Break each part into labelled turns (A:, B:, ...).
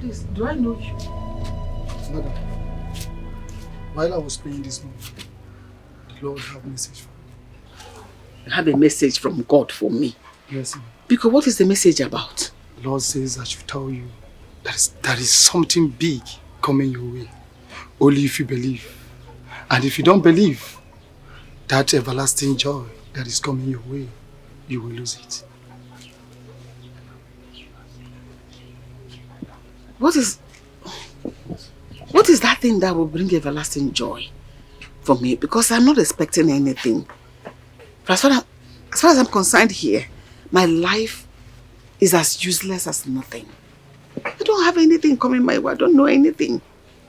A: Please, do I know you?
B: Madam, while I was playing this movie, the Lord have a message for me.
A: You have a message from God for me?
B: Yes, ma'am.
A: Because what is the message about?
B: The Lord says I should tell you that is something big coming your way. Only if you believe. And if you don't believe, that everlasting joy that is coming your way, you will lose it.
A: What is that thing that will bring everlasting joy for me? Because I'm not expecting anything. As far as I'm concerned here, my life is as useless as nothing. I don't have anything coming my way. I don't know anything.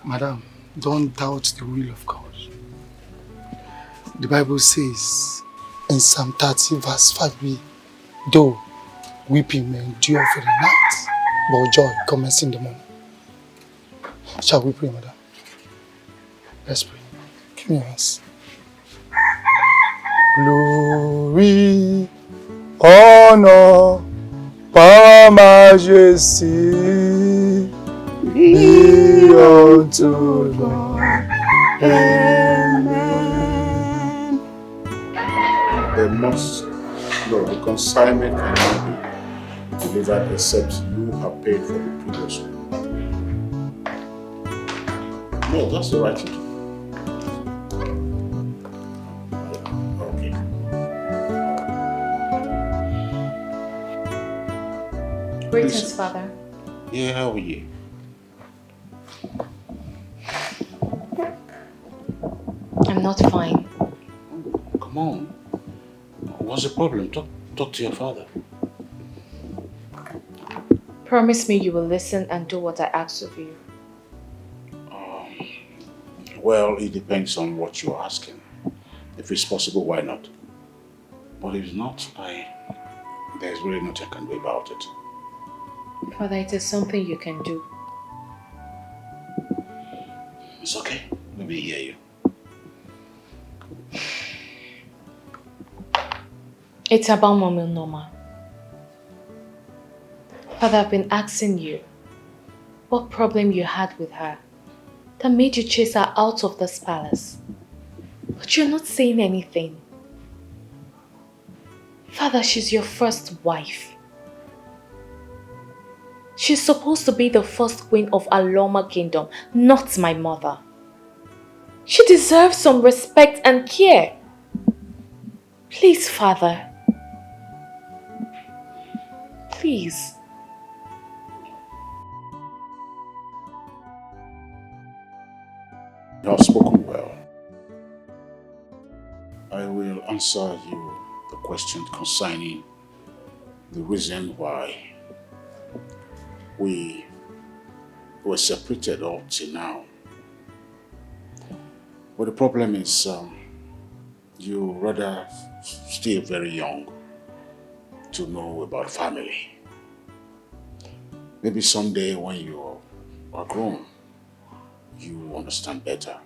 B: Madam, don't doubt the will of God. The Bible says in Psalm 30 verse 5b, though weeping may endure for the night, but joy comes in the morning. Shall we pray, madam? Let's pray. Give me your hands. Glory, honor, power, majesty be unto God. Amen.
C: There must, the consignment cannot be delivered except you have paid for the previous one. No, that's the right thing. Okay.
D: Greetings, Father.
C: Yeah, how are you?
D: I'm not fine.
C: Come on. What's the problem? Talk to your father.
D: Promise me you will listen and do what I ask of you.
C: Well, it depends on what you're asking. If it's possible, why not? But if it's not, there's really nothing I can do about it.
D: Father, it is something you can do.
C: It's okay. Let me hear you.
D: It's about Mommy Norma. Father, I've been asking you what problem you had with her that made you chase her out of this palace. But you're not saying anything. Father, she's your first wife. She's supposed to be the first queen of Aloma Kingdom, not my mother. She deserves some respect and care. Please, Father. Please.
C: You have spoken well. I will answer you the question concerning the reason why we were separated up till now. But the problem is you're rather still very young to know about family. Maybe someday when you are grown, you understand better.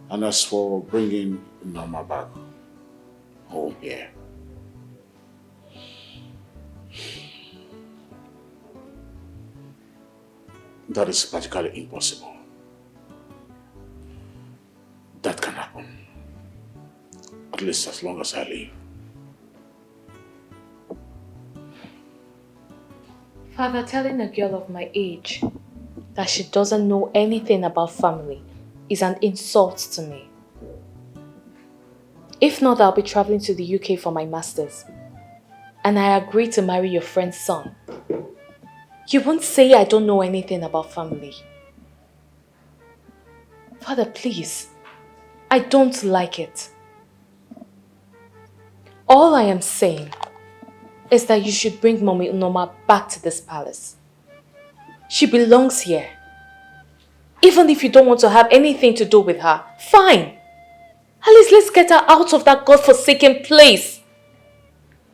C: And as for bringing Norma back home here, that is practically impossible. That can happen, at least as long as I live.
D: Father, telling a girl of my age that she doesn't know anything about family is an insult to me. If not, I'll be traveling to the UK for my master's. And I agree to marry your friend's son. You won't say I don't know anything about family. Father, please. I don't like it. All I am saying is that you should bring Mommy Norma back to this palace. She belongs here. Even if you don't want to have anything to do with her, fine. At least let's get her out of that God-forsaken place.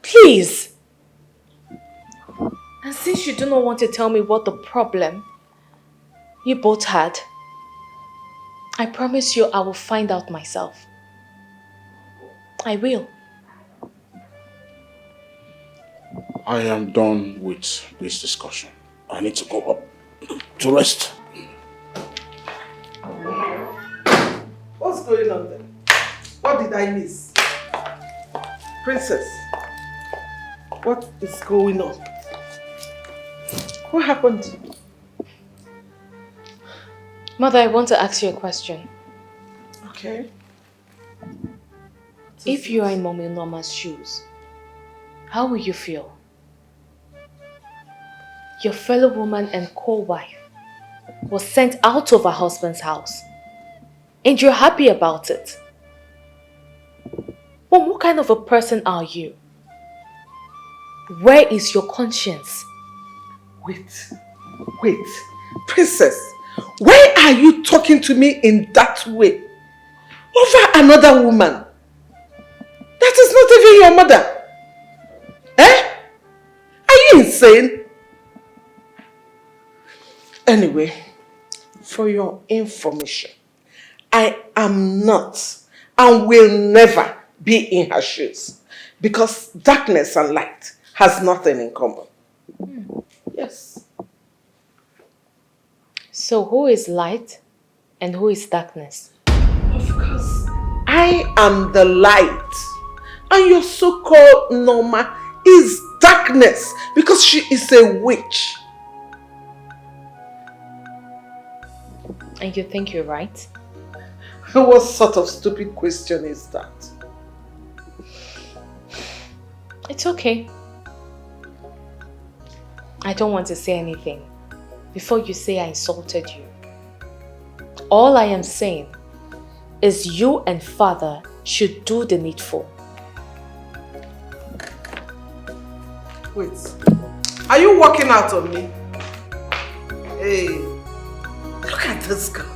D: Please. And since you do not want to tell me what the problem you both had, I promise you I will find out myself. I will.
C: I am done with this discussion. I need to go up to rest.
E: What's going on then? What did I miss? Princess, what is going on? What happened?
D: Mother, I want to ask you a question.
E: Okay.
D: If you are in Mommy Norma's shoes, how will you feel? Your fellow woman and co-wife was sent out of her husband's house, and you're happy about it. But what kind of a person are you? Where is your conscience?
E: Wait. Princess, why are you talking to me in that way? Over another woman? That is not even your mother. Eh? Are you insane? Anyway, for your information, I am not and will never be in her shoes because darkness and light has nothing in common. Yes.
D: So who is light and who is darkness?
E: Of course, I am the light and your so-called Norma is darkness because she is a witch.
D: And you think you're right?
E: What sort of stupid question is that?
D: It's okay. I don't want to say anything before you say I insulted you. All I am saying is you and Father should do the needful.
E: Wait, are you walking out on me? Hey, look at this girl.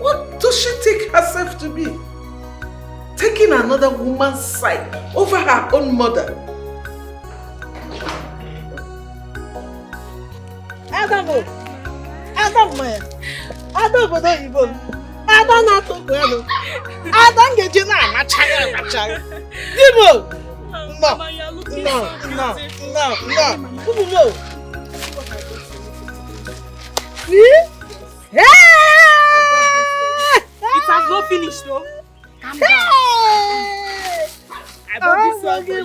E: What does she take herself to be? Taking another woman's side over her own mother.
F: Adam man. Adam bodo evil. Adam na to go. Adam geje na amacha. Dibo. No. No. Hey!
G: It has not finished though. Calm down. I bought this one for you.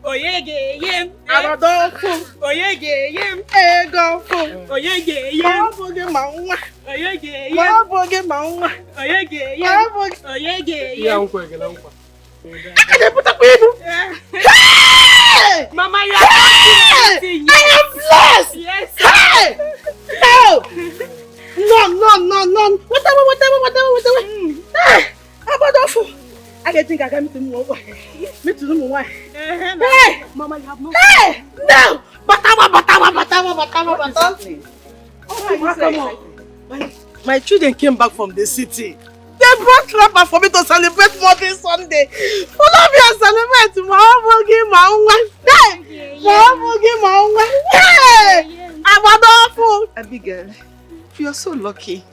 G: Oyege yem.
F: Abadoko.
G: Oyege yem.
F: Egofo.
G: Oyege yem.
F: Aboge maunwa.
G: Oyege yem.
F: Aboge maunwa.
G: Oyege yem. Oyege yem.
F: Hey!
G: Mama, you are blessed.
F: I am blessed.
G: Yes.
F: Hey! No. Whatever. Hey! Abadofo. I can think I can meet him over. Meet him over. Hey!
G: Mama, you have no.
F: Hey! No! Batawa.
E: Oh, come on.
F: My children came back from the city. They brought rapper for me to celebrate Mother's Sunday. Follow me and celebrate my Hey! Abadofo.
A: Abigail, you are so lucky.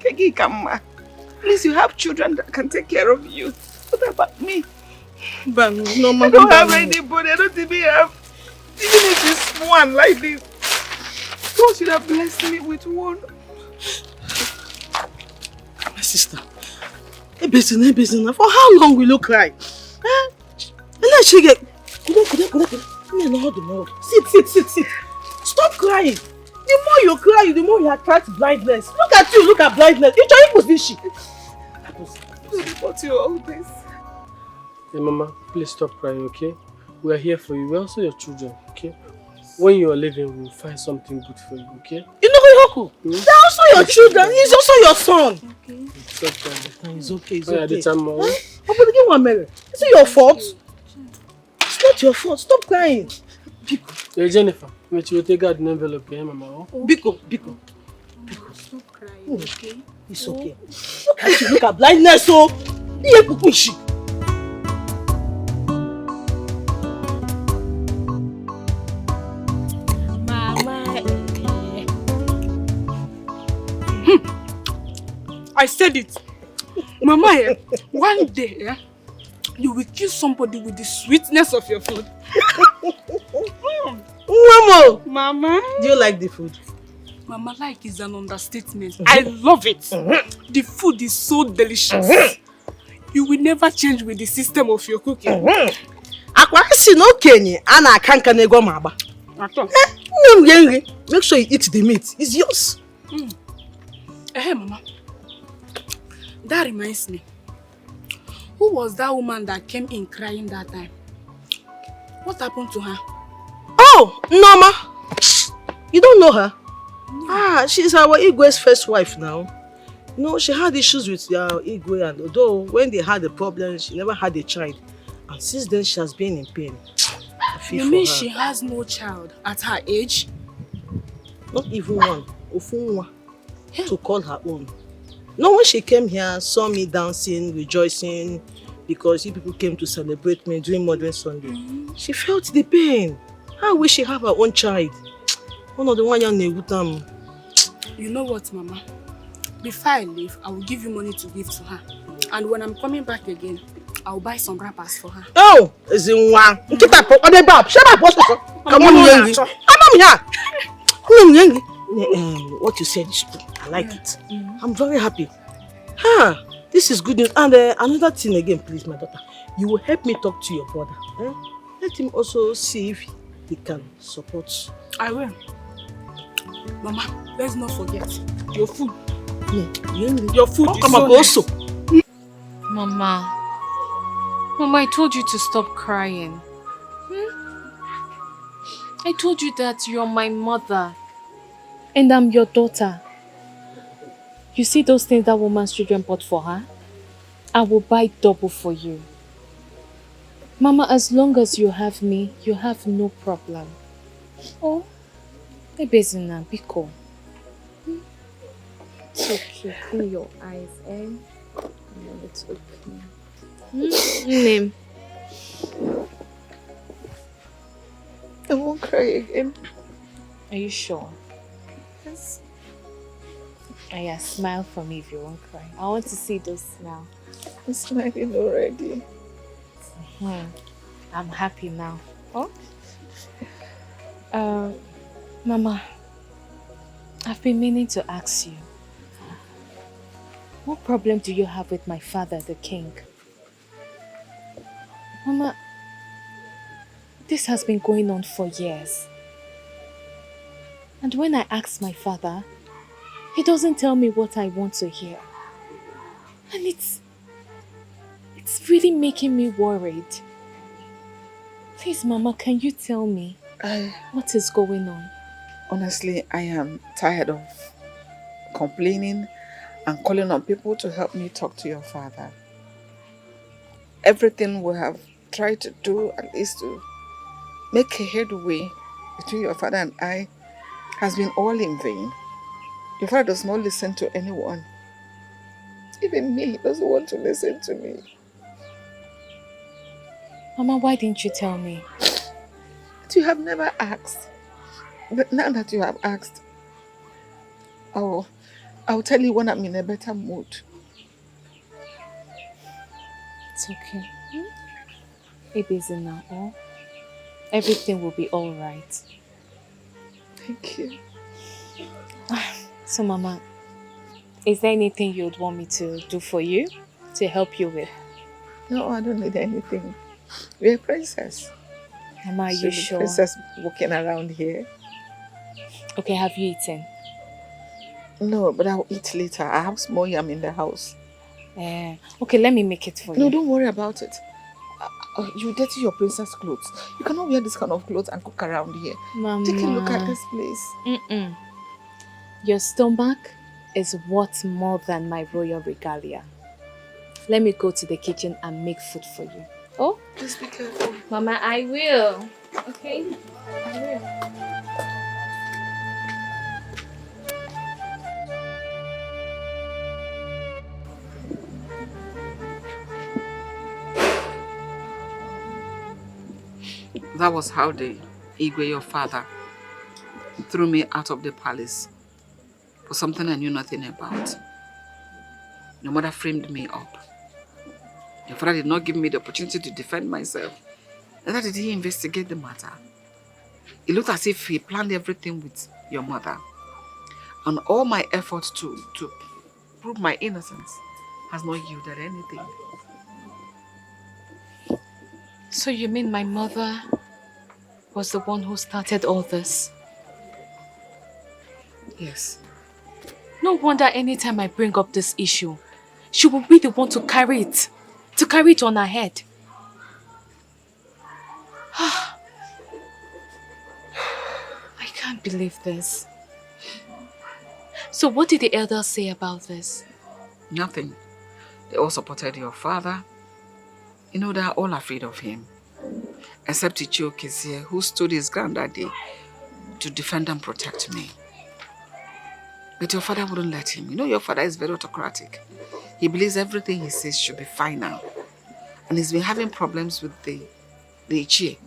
A: Please, you have children that can take care of you. What about me?
F: But no,
A: I don't have anybody. I don't even have. Even if it's one like this, God should have blessed me with one.
F: My sister, Ebezina, for how long will you cry? And then she get. Sit. Stop crying. The more you cry, the more you attract blindness. Look at you, look at blindness. You trying to be she.
A: What's your all this?
H: Hey Mama, please stop crying, okay? We are here for you. We're also your children, okay? When you are leaving, we'll find something good for you, okay?
F: You know Yoku? They're also your children. He's also your son.
H: Okay. It's okay.
F: It's okay. Is it your fault? It's not your fault. Stop crying.
H: Hey Jennifer, wait, you take out an envelope, okay, Mama?
F: Biko.
G: Stop crying, okay?
F: It's okay. Look at you, look at blindness, so.
G: I said it. Mama, one day,
F: You will kill somebody with the sweetness of your food.
E: Mama!
F: Mama?
E: Do you like the food?
F: Mama, like is an understatement. I love it. The food is so delicious. You will never change with the system of your cooking.
E: Akwa si no kenye ana akanka na ego ma agba. Make sure you eat the meat. It's yours.
F: Hey, Mama. That reminds me. Who was that woman that came in crying that time? What happened to her?
E: Oh, Norma. You don't know her? Ah, she's our Igwe's first wife now. You know, she had issues with Igwe, and although when they had a problem, she never had a child. And since then, she has been in pain.
F: You mean she has no child at her age?
E: Not even one. Ofunwa. To call her own. No, when she came here, saw me dancing, rejoicing, because you people came to celebrate me during Modern Sunday. She felt the pain. I wish she had her own child. One of the one young Negutam.
F: You know what, Mama? Before I leave, I will give you money to give to her. And when I'm coming back again, I'll buy some wrappers for her.
E: Oh, is in one. Shut up, come on, Yangi. Come here. What you said is true. I like it. I'm very happy. This is good news. And another thing again, please, my daughter. You will help me talk to your brother. Let him also see if he can support.
F: I will. Mama, let's not forget your food. Your food is so nice.
D: Mama, I told you to stop crying. I told you that you're my mother and I'm your daughter. You see those things that woman's children bought for her? I will buy double for you. Mama, as long as you have me, you have no problem. Oh, Ebezina, Biko. It's okay. Clean your eyes, eh? No, it's okay. Name.
A: I won't cry again.
D: Are you sure?
A: Yes.
D: Yeah, smile for me if you won't cry. I want to see those smile.
A: I'm smiling already.
D: I'm happy now. Oh? Mama, I've been meaning to ask you. What problem do you have with my father, the king? Mama, this has been going on for years. And when I ask my father, he doesn't tell me what I want to hear. And it's really making me worried. Please, Mama, can you tell me what is going on?
A: Honestly, I am tired of complaining and calling on people to help me talk to your father. Everything we have tried to do, at least to make a headway between your father and I, has been all in vain. Your father does not listen to anyone. Even me, he doesn't want to listen to me.
D: Mama, why didn't you tell me?
A: But you have never asked. But now that you have asked, I'll tell you when I'm in a better mood.
D: It's okay. It isn't now. Oh? Everything will be all right.
A: Thank you.
D: So, Mama, is there anything you'd want me to do for you? To help you with?
A: No, I don't need anything. You're a princess.
D: Mama, are you sure?
A: Princess walking around here.
D: Okay, have you eaten?
A: No, but I'll eat later. I have small yam in the house.
D: Okay, let me make it for you.
A: No, don't worry about it. You dirty your princess clothes. You cannot wear this kind of clothes and cook around here.
D: Mama.
A: Take a look at this place.
D: Your stomach is worth more than my royal regalia. Let me go to the kitchen and make food for you. Oh?
A: Please be careful.
D: Mama, I will. Okay? I will.
A: That was how the Igwe, your father, threw me out of the palace for something I knew nothing about. Your mother framed me up. Your father did not give me the opportunity to defend myself. Neither did he investigate the matter. It looked as if he planned everything with your mother. And all my efforts to prove my innocence has not yielded anything.
D: So you mean my mother was the one who started all this?
A: Yes.
D: No wonder anytime I bring up this issue, she will be the one to carry it on her head. I can't believe this. So what did the elders say about this?
A: Nothing. They all supported your father. You know, they are all afraid of him. Except Ichioke is here, who stood his ground that day to defend and protect me. But your father wouldn't let him. You know, your father is very autocratic. He believes everything he says should be final. And he's been having problems with the Ichie.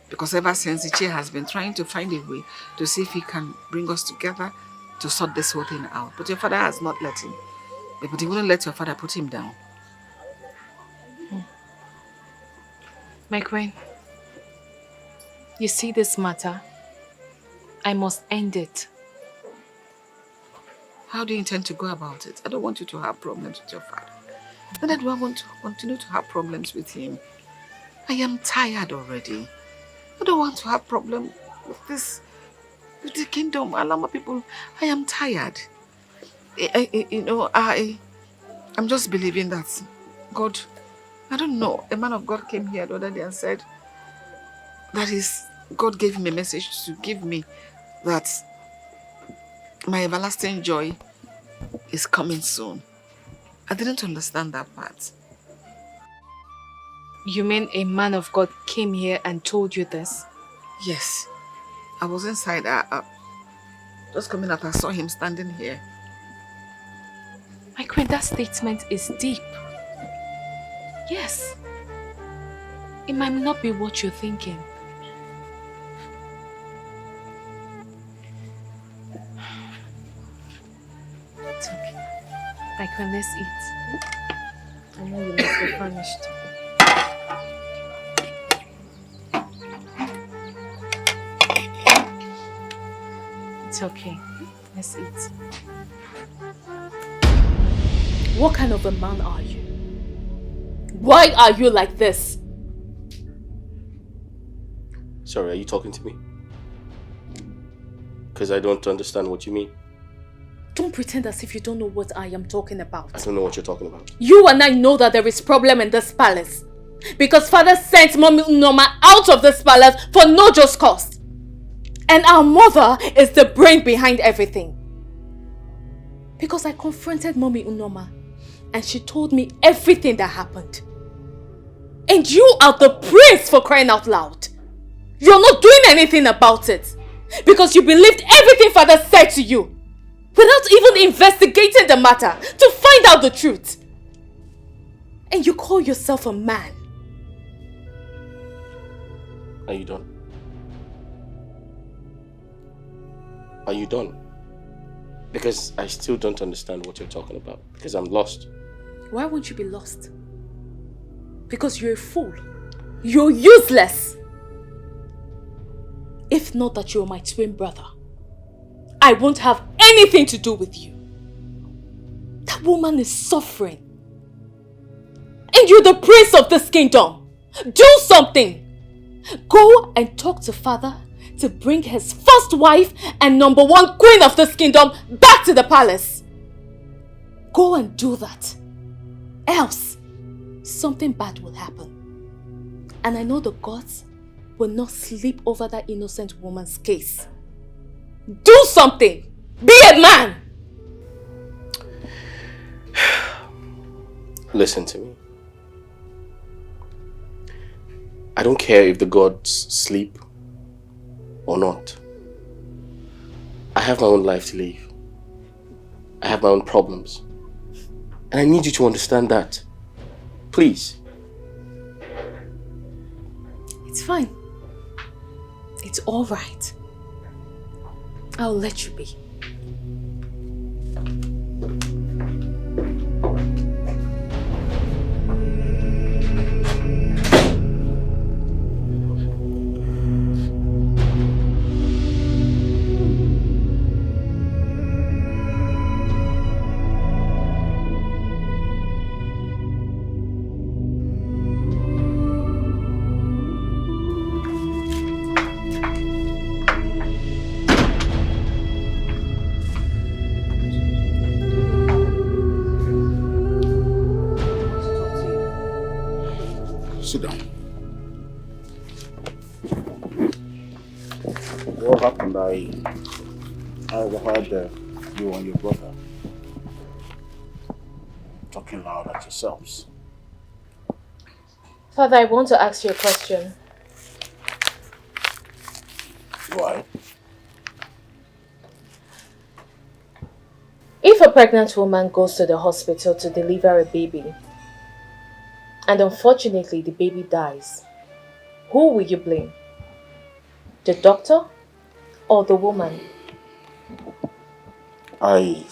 A: Because ever since, Ichie has been trying to find a way to see if he can bring us together to sort this whole thing out. But your father has not let him. But he wouldn't let your father put him down.
D: My queen, you see this matter? I must end it.
A: How do you intend to go about it? I don't want you to have problems with your father. Neither do I want to continue to have problems with him. I am tired already. I don't want to have problems with this, with the kingdom. Alama people, I am tired. I'm just believing that God, I don't know, a man of God came here the other day and said that God gave him a message to give me that my everlasting joy is coming soon. I didn't understand that part.
D: You mean a man of God came here and told you this?
A: Yes. I was inside. Just coming out, I saw him standing here.
D: My queen, that statement is deep. Yes. It might not be what you're thinking. It's okay. My queen, let's eat. I know you must be famished. It's okay. Let's eat. What kind of a man are you? Why are you like this?
H: Sorry, are you talking to me? Because I don't understand what you mean.
D: Don't pretend as if you don't know what I am talking about.
H: I don't know what you're talking about.
D: You and I know that there is problem in this palace. Because father sent Mommy Norma out of this palace for no just cause. And our mother is the brain behind everything. Because I confronted Mommy Norma and she told me everything that happened. And you are the prince, for crying out loud. You're not doing anything about it. Because you believed everything father said to you. Without even investigating the matter to find out the truth. And you call yourself a man.
H: Are you done? Are you done? Because I still don't understand what you're talking about. Because I'm lost.
D: Why won't you be lost? Because you're a fool. You're useless. If not that you're my twin brother, I won't have anything to do with you. That woman is suffering. And you're the prince of this kingdom. Do something. Go and talk to father to bring his first wife and #1 queen of this kingdom back to the palace. Go and do that. Else, something bad will happen. And I know the gods will not sleep over that innocent woman's case. Do something! Be a man!
H: Listen to me. I don't care if the gods sleep or not. I have my own life to live. I have my own problems. And I need you to understand that. Please.
D: It's fine. It's all right. I'll let you be.
C: What happened? I overheard you and your brother talking loud at yourselves.
D: Father, I want to ask you a question.
C: Why?
D: If a pregnant woman goes to the hospital to deliver a baby, and unfortunately the baby dies, who will you blame? The doctor or the woman?
C: I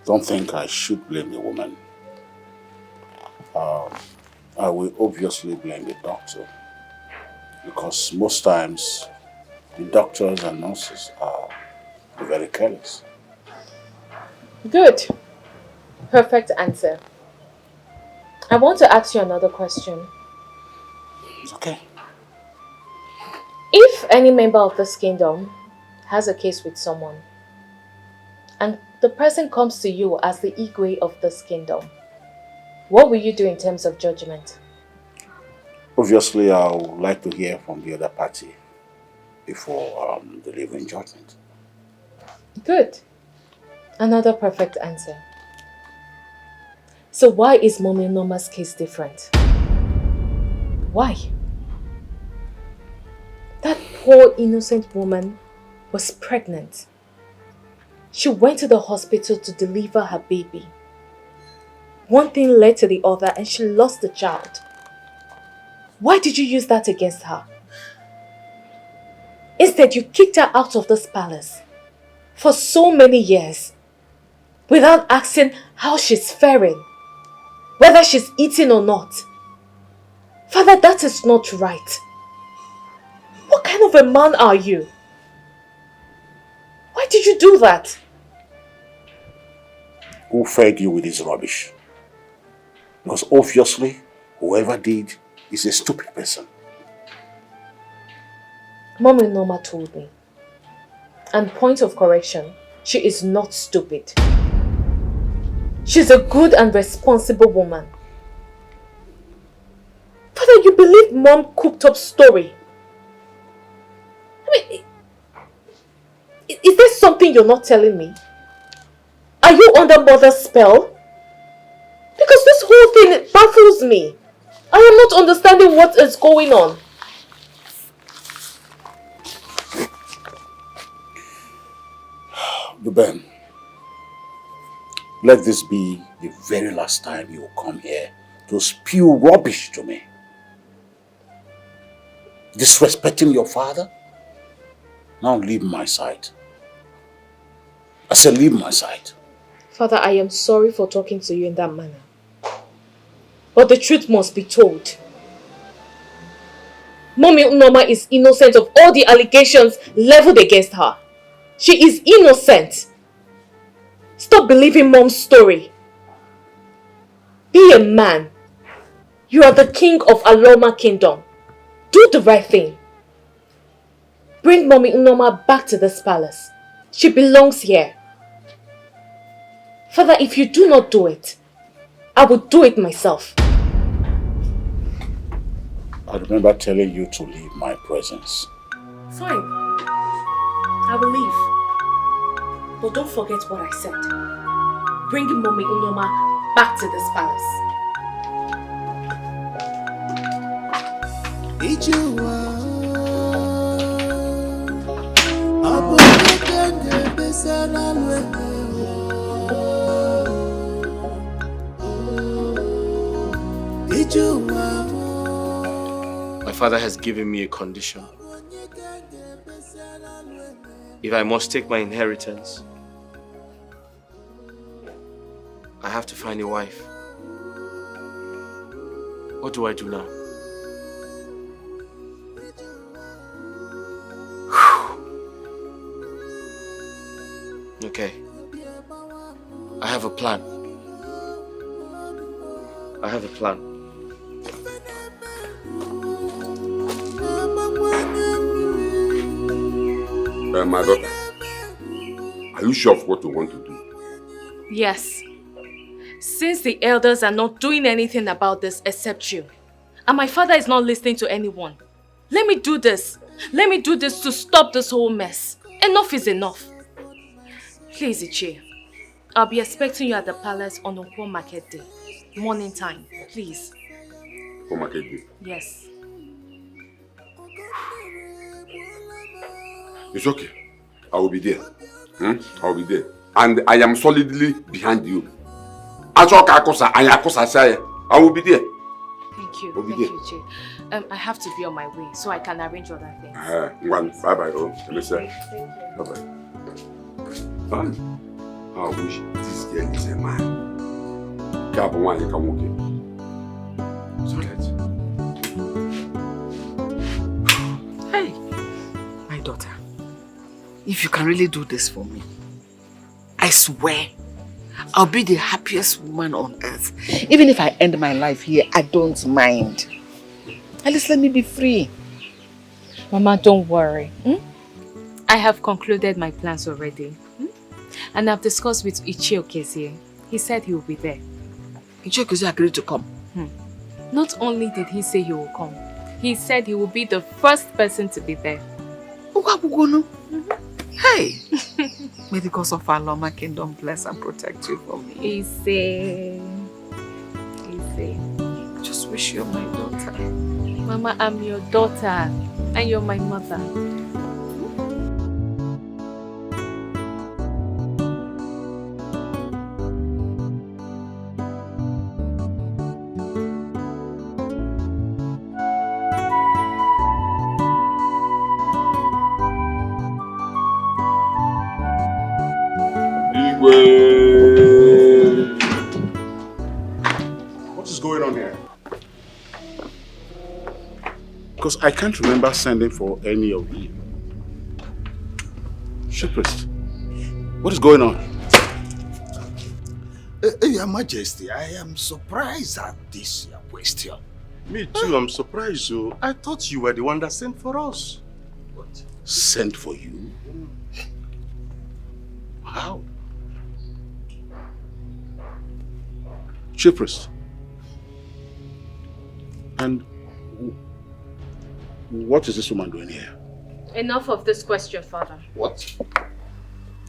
C: don't think I should blame the woman. I will obviously blame the doctor, because most times the doctors and nurses are very careless.
D: Good. Perfect answer. I want to ask you another question.
C: It's okay.
D: If any member of this kingdom has a case with someone, and the person comes to you as the Igwe of this kingdom, what will you do in terms of judgment?
C: Obviously, I would like to hear from the other party before delivering judgment.
D: Good. Another perfect answer. So why is Mommy Norma's case different? Why? That poor innocent woman was pregnant. She went to the hospital to deliver her baby. One thing led to the other and she lost the child. Why did you use that against her? Instead, you kicked her out of this palace for so many years without asking how she's faring, whether she's eating or not. Father, that is not right. What kind of a man are you? Why did you do that?
C: Who fed you with this rubbish? Because obviously, whoever did is a stupid person.
D: Mommy Norma told me. And point of correction, she is not stupid. She's a good and responsible woman. Father, you believe Mom cooked up story? I mean, is there something you're not telling me? Are you under mother's spell? Because this whole thing baffles me. I am not understanding what is going on.
C: Ben, let this be the very last time you come here to spew rubbish to me. Disrespecting your father? Now leave my side. I said leave my side.
D: Father, I am sorry for talking to you in that manner. But the truth must be told. Mommy Norma is innocent of all the allegations leveled against her. She is innocent. Stop believing Mom's story. Be a man. You are the king of Aloma Kingdom. Do the right thing. Bring Mommy Norma back to this palace. She belongs here. Father, if you do not do it, I will do it myself.
C: I remember telling you to leave my presence.
D: Fine. I will leave. But don't forget what I said. Bring Mommy Norma back to this palace.
H: My father has given me a condition. If I must take my inheritance, I have to find a wife. What do I do now? Okay. I have a plan. I have a plan.
I: My daughter, are you sure of what you want to do?
D: Yes. Since the elders are not doing anything about this except you, and my father is not listening to anyone, Let me do this. Let me do this to stop this whole mess. Enough is enough. Please, Ichie. I'll be expecting you at the palace on Okwo Market Day. Morning time, please.
I: For Market Day?
D: Yes.
I: It's okay. I will be there. I will be there. And I am solidly behind you. I will be there.
D: Thank you. Thank you, Ichie. I have to be on my way so I can arrange other things.
I: Bye-bye. Bye-bye. I wish this girl is a man.
A: Hey, my daughter, if you can really do this for me, I swear I'll be the happiest woman on earth. Even if I end my life here, I don't mind. At least let me be free.
D: Mama, don't worry. I have concluded my plans already. And I've discussed with Ichie Okezie. He said he will be there.
A: Ichie Okezie agreed to come.
D: Not only did he say he will come, he said he will be the first person to be there.
A: Hey! May the gods of our Norma kingdom bless and protect you for me.
D: Easy.
A: I just wish you're my daughter.
D: Mama, I'm your daughter and you're my mother.
C: What is going on here? Because I can't remember sending for any of you. Shepherd, what is going on?
J: Your Majesty, I am surprised at this question.
K: Me too, I'm surprised. So I thought you were the one that sent for us.
C: What? Sent for you? How? Chief Priest. And what is this woman doing here?
D: Enough of this question, Father.
C: What?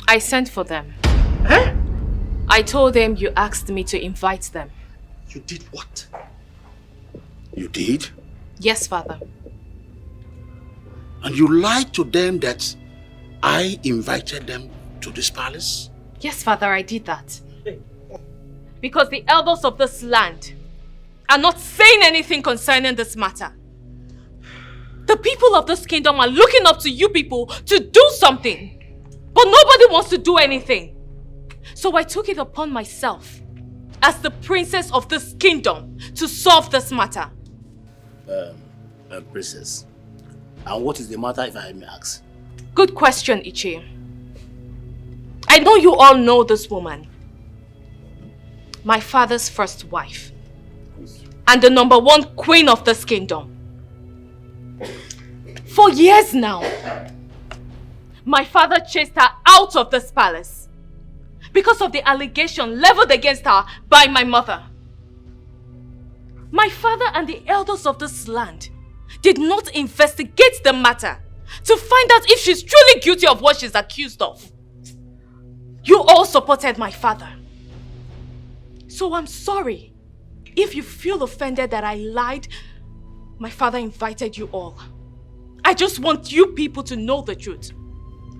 D: I sent for them.
C: Huh?
D: I told them you asked me to invite them.
K: You did what?
C: You did?
D: Yes, Father.
C: And you lied to them that I invited them to this palace?
D: Yes, Father, I did that. Because the elders of this land are not saying anything concerning this matter. The people of this kingdom are looking up to you people to do something. But nobody wants to do anything. So I took it upon myself as the princess of this kingdom to solve this matter.
J: Princess, and what is the matter if I may ask?
D: Good question, Ichie. I know you all know this woman. My father's first wife. And the #1 queen of this kingdom. For years now, my father chased her out of this palace because of the allegation leveled against her by my mother. My father and the elders of this land did not investigate the matter to find out if she's truly guilty of what she's accused of. You all supported my father. So I'm sorry if you feel offended that I lied. My father invited you all. I just want you people to know the truth.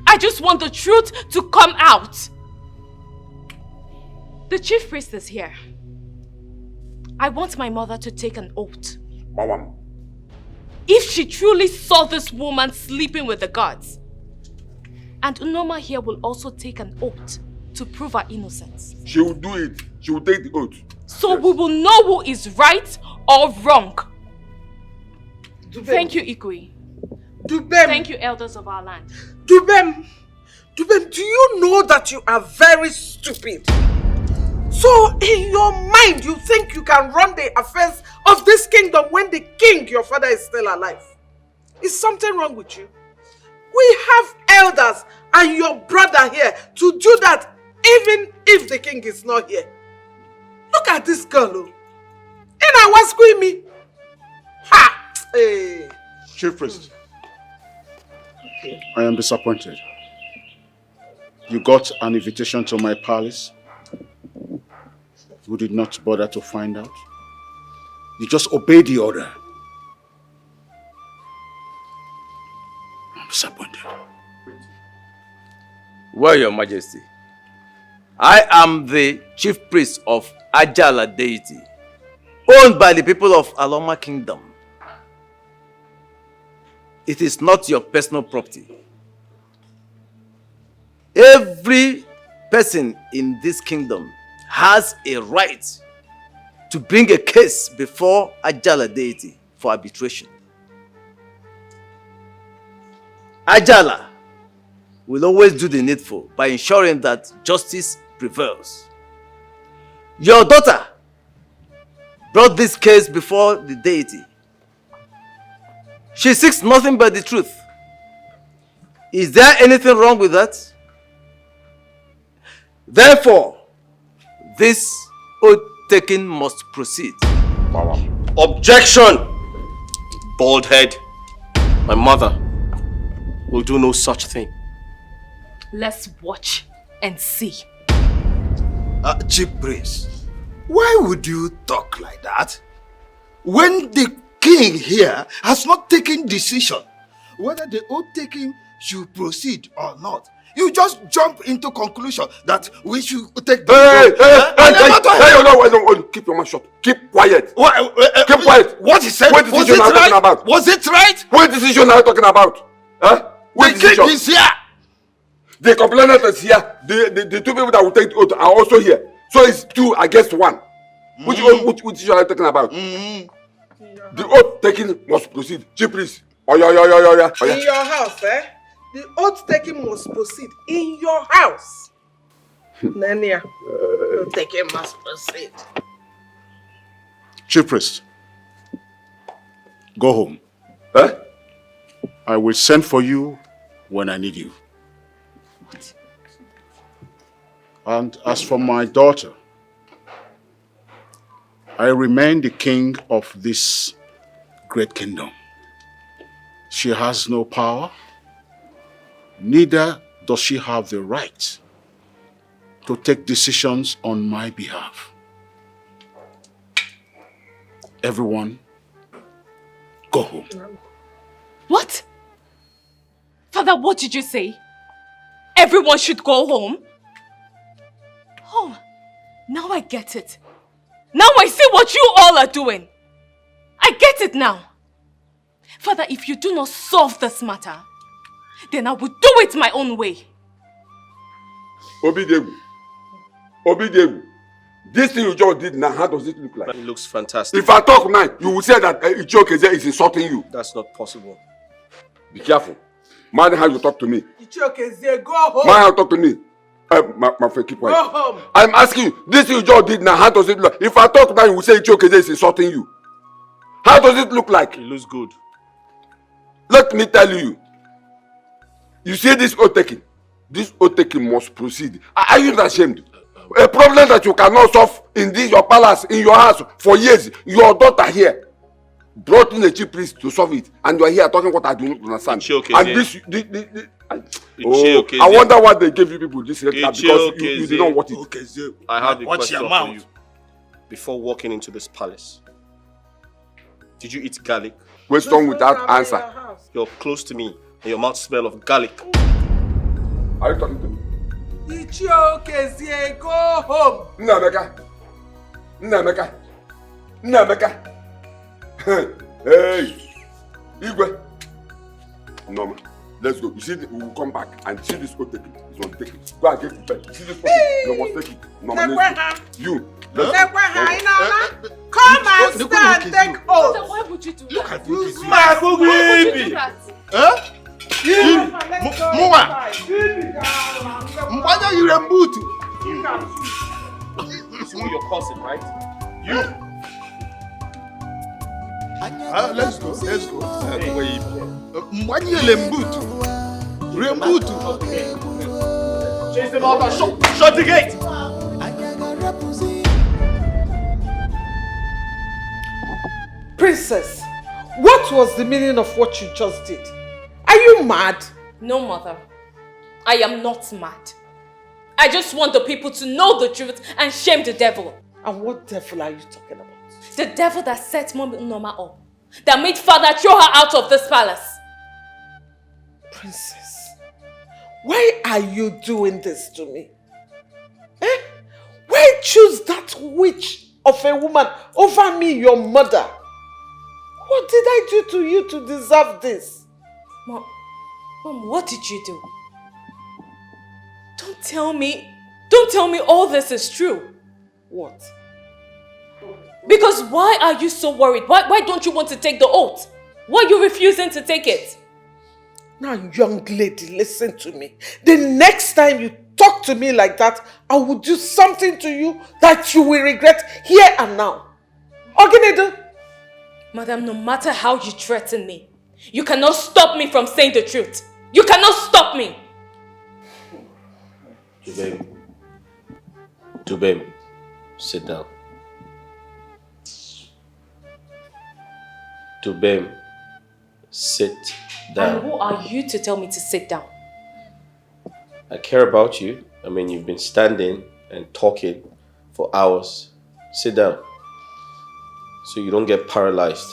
D: I just want the truth to come out. The chief priest is here. I want my mother to take an oath. If she truly saw this woman sleeping with the gods. And Norma here will also take an oath to prove her innocence.
I: She will do it. She will take the oath.
D: So yes, we will know who is right or wrong. Thank you, Ikwe. Thank you, elders of our land.
E: Dubem, do you know that you are very stupid? So in your mind, you think you can run the affairs of this kingdom when the king, your father, is still alive? Is something wrong with you? We have elders and your brother here to do that even if the king is not here. Look at this girl. And I was screaming. Ha! Hey.
C: Chief Priest. I am disappointed. You got an invitation to my palace. You did not bother to find out. You just obeyed the order. I'm disappointed.
L: Well, Your Majesty, I am the chief priest of Ajala deity, owned by the people of Aloma Kingdom. It is not your personal property. Every person in this kingdom has a right to bring a case before Ajala deity for arbitration. Ajala will always do the needful by ensuring that justice prevails. Your daughter brought this case before the deity. She seeks nothing but the truth. Is there anything wrong with that? Therefore, this oath-taking must proceed.
H: Objection! Bald head. My mother will do no such thing.
D: Let's watch and see.
J: Chief Priest, why would you talk like that? When the king here has not taken decision whether the oath-taking should proceed or not, you just jump into conclusion that we should take the
I: Keep your mouth shut. Keep quiet. Keep quiet.
J: What he said,
I: what decision are you talking about?
J: Was it right?
I: What decision are you talking about? Huh?
J: The king is here.
I: The complainant is here. The two people that will take the oath are also here. So it's 2 against 1. Which decision are you talking about? The oath taking must proceed. Chief Priest.
E: In your house, eh? The oath taking must proceed in your house. Nania, oath taking must proceed.
C: Chief Priest, go home.
I: Huh?
C: I will send for you when I need you. And as for my daughter, I remain the king of this great kingdom. She has no power, neither does she have the right to take decisions on my behalf. Everyone, go home.
D: What? Father, what did you say? Everyone should go home? Oh, now I get it. Now I see what you all are doing. I get it now. Father, if you do not solve this matter, then I will do it my own way.
I: Obidegu. This thing you just did now, how does it look like?
H: It looks fantastic.
I: If I talk now, you will say that Ichiokeze is insulting you.
H: That's not possible.
I: Be careful. Mind how you talk to me.
E: Ichiokeze, go home.
I: Mind how you talk to me. My friend, keep quiet.
E: Go home.
I: I'm asking you, this thing you just did now, how does it look like? If I talk now, you will say Ichiokeze is insulting you. How does it look like?
H: It looks good.
I: Let me tell you. You see this oath taking? This oath taking must proceed. Are you not ashamed? A problem that you cannot solve in this your palace, in your house for years. Your daughter here brought in a chief priest to solve it, and you are here talking what I do not understand. And this, I wonder what they gave you people this because you did not want it.
H: Okay, I have a question for you. Before walking into this palace, did you eat garlic?
I: Question without answer.
H: You're close to me, and your mouth smells of garlic.
I: Are you talking to me?
E: Ichiokeze, go home.
I: Nnameka. Hey, Igwe. Norma, let's go. You see, we will come back and see this oath taking. It's going to take it. Go and get prepared. You see this oath? You must take it. Norma, let's go. You.
E: Come and stand, take oath.
D: Why would you do
J: Look
D: that?
J: at this.
D: Why would you do that?
J: Huh? Mwa. Mbanya yurembutu.
H: This is your cousin, right? You.
J: Let's go. Mbanya yurembutu. Rembutu.
H: Chase them out and shut the gate.
E: Princess, What was the meaning of what you just did? Are you mad?
D: No, mother. I am not mad. I just want the people to know the truth and shame the devil.
E: And what devil are you talking about?
D: The devil that set Mommy Norma up. That made father throw her out of this palace.
E: Princess, why are you doing this to me? Eh? Why choose that witch of a woman over me, your mother? What did I do to you to deserve this?
D: Mom, what did you do? Don't tell me all this is true.
E: What?
D: Because why are you so worried? Why don't you want to take the oath? Why are you refusing to take it?
E: Now, young lady, listen to me. The next time you talk to me like that, I will do something to you that you will regret here and now. Oginedo?
D: Madam, no matter how you threaten me, you cannot stop me from saying the truth. You cannot stop me.
H: Dubem, sit down. Dubem, sit down.
D: And who are you to tell me to sit down?
H: I care about you. I mean, you've been standing and talking for hours. Sit down so you don't get paralyzed.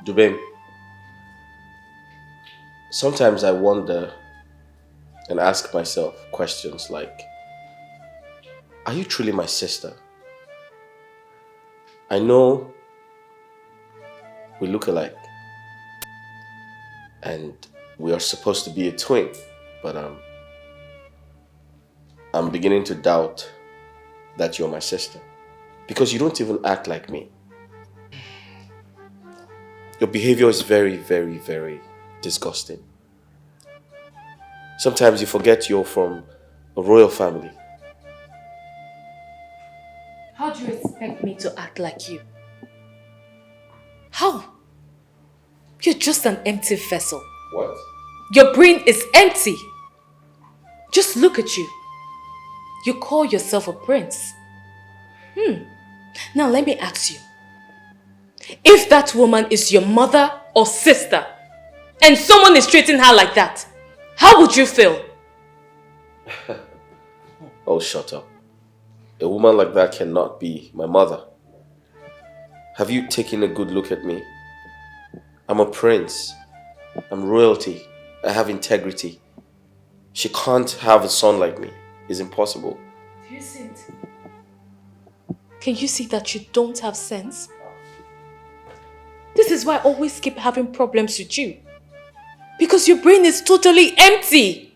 H: Dubem, sometimes I wonder and ask myself questions like, are you truly my sister? I know we look alike and we are supposed to be a twin, but I'm beginning to doubt that you're my sister because you don't even act like me. Your behavior is very, very, very disgusting. Sometimes you forget you're from a royal family.
D: How do you expect me to act like you? How? You're just an empty vessel.
H: What?
D: Your brain is empty. Just look at you. You call yourself a prince. Now let me ask you. If that woman is your mother or sister, and someone is treating her like that, how would you feel?
H: Oh, shut up. A woman like that cannot be my mother. Have you taken a good look at me? I'm a prince. I'm royalty. I have integrity. She can't have a son like me. It's impossible.
D: Do you see it? Can you see that you don't have sense? This is why I always keep having problems with you. Because your brain is totally empty.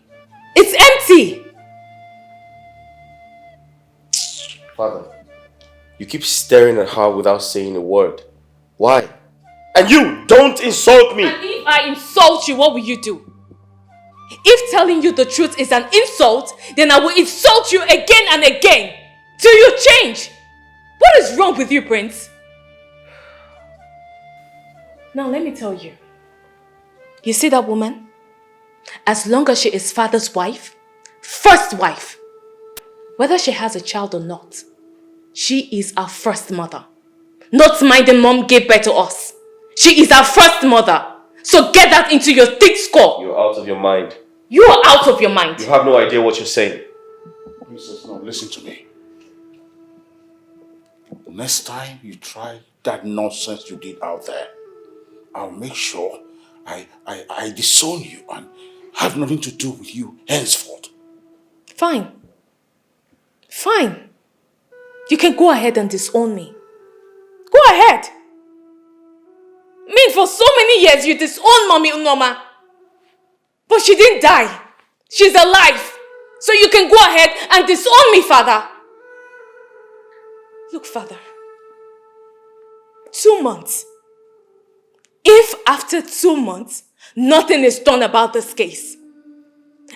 D: It's empty.
H: Father, you keep staring at her without saying a word. Why? And you, don't insult me!
D: And if I insult you, what will you do? If telling you the truth is an insult, then I will insult you again and again till you change. What is wrong with you, Prince? Now let me tell you. You see that woman? As long as she is father's wife, first wife, whether she has a child or not, she is our first mother. Not minding mom gave birth to us. She is our first mother. So get that into your thick skull.
H: You're out of your mind.
D: You are out of your mind.
H: You have no idea what you're saying.
C: Princess, no, listen to me. Next time you try that nonsense you did out there, I'll make sure I disown you and have nothing to do with you henceforth.
D: Fine. Fine. You can go ahead and disown me. Go ahead. I mean, for so many years you disowned Mommy Norma. But she didn't die. She's alive. So you can go ahead and disown me, Father. Look, Father. 2 months. If after 2 months, nothing is done about this case,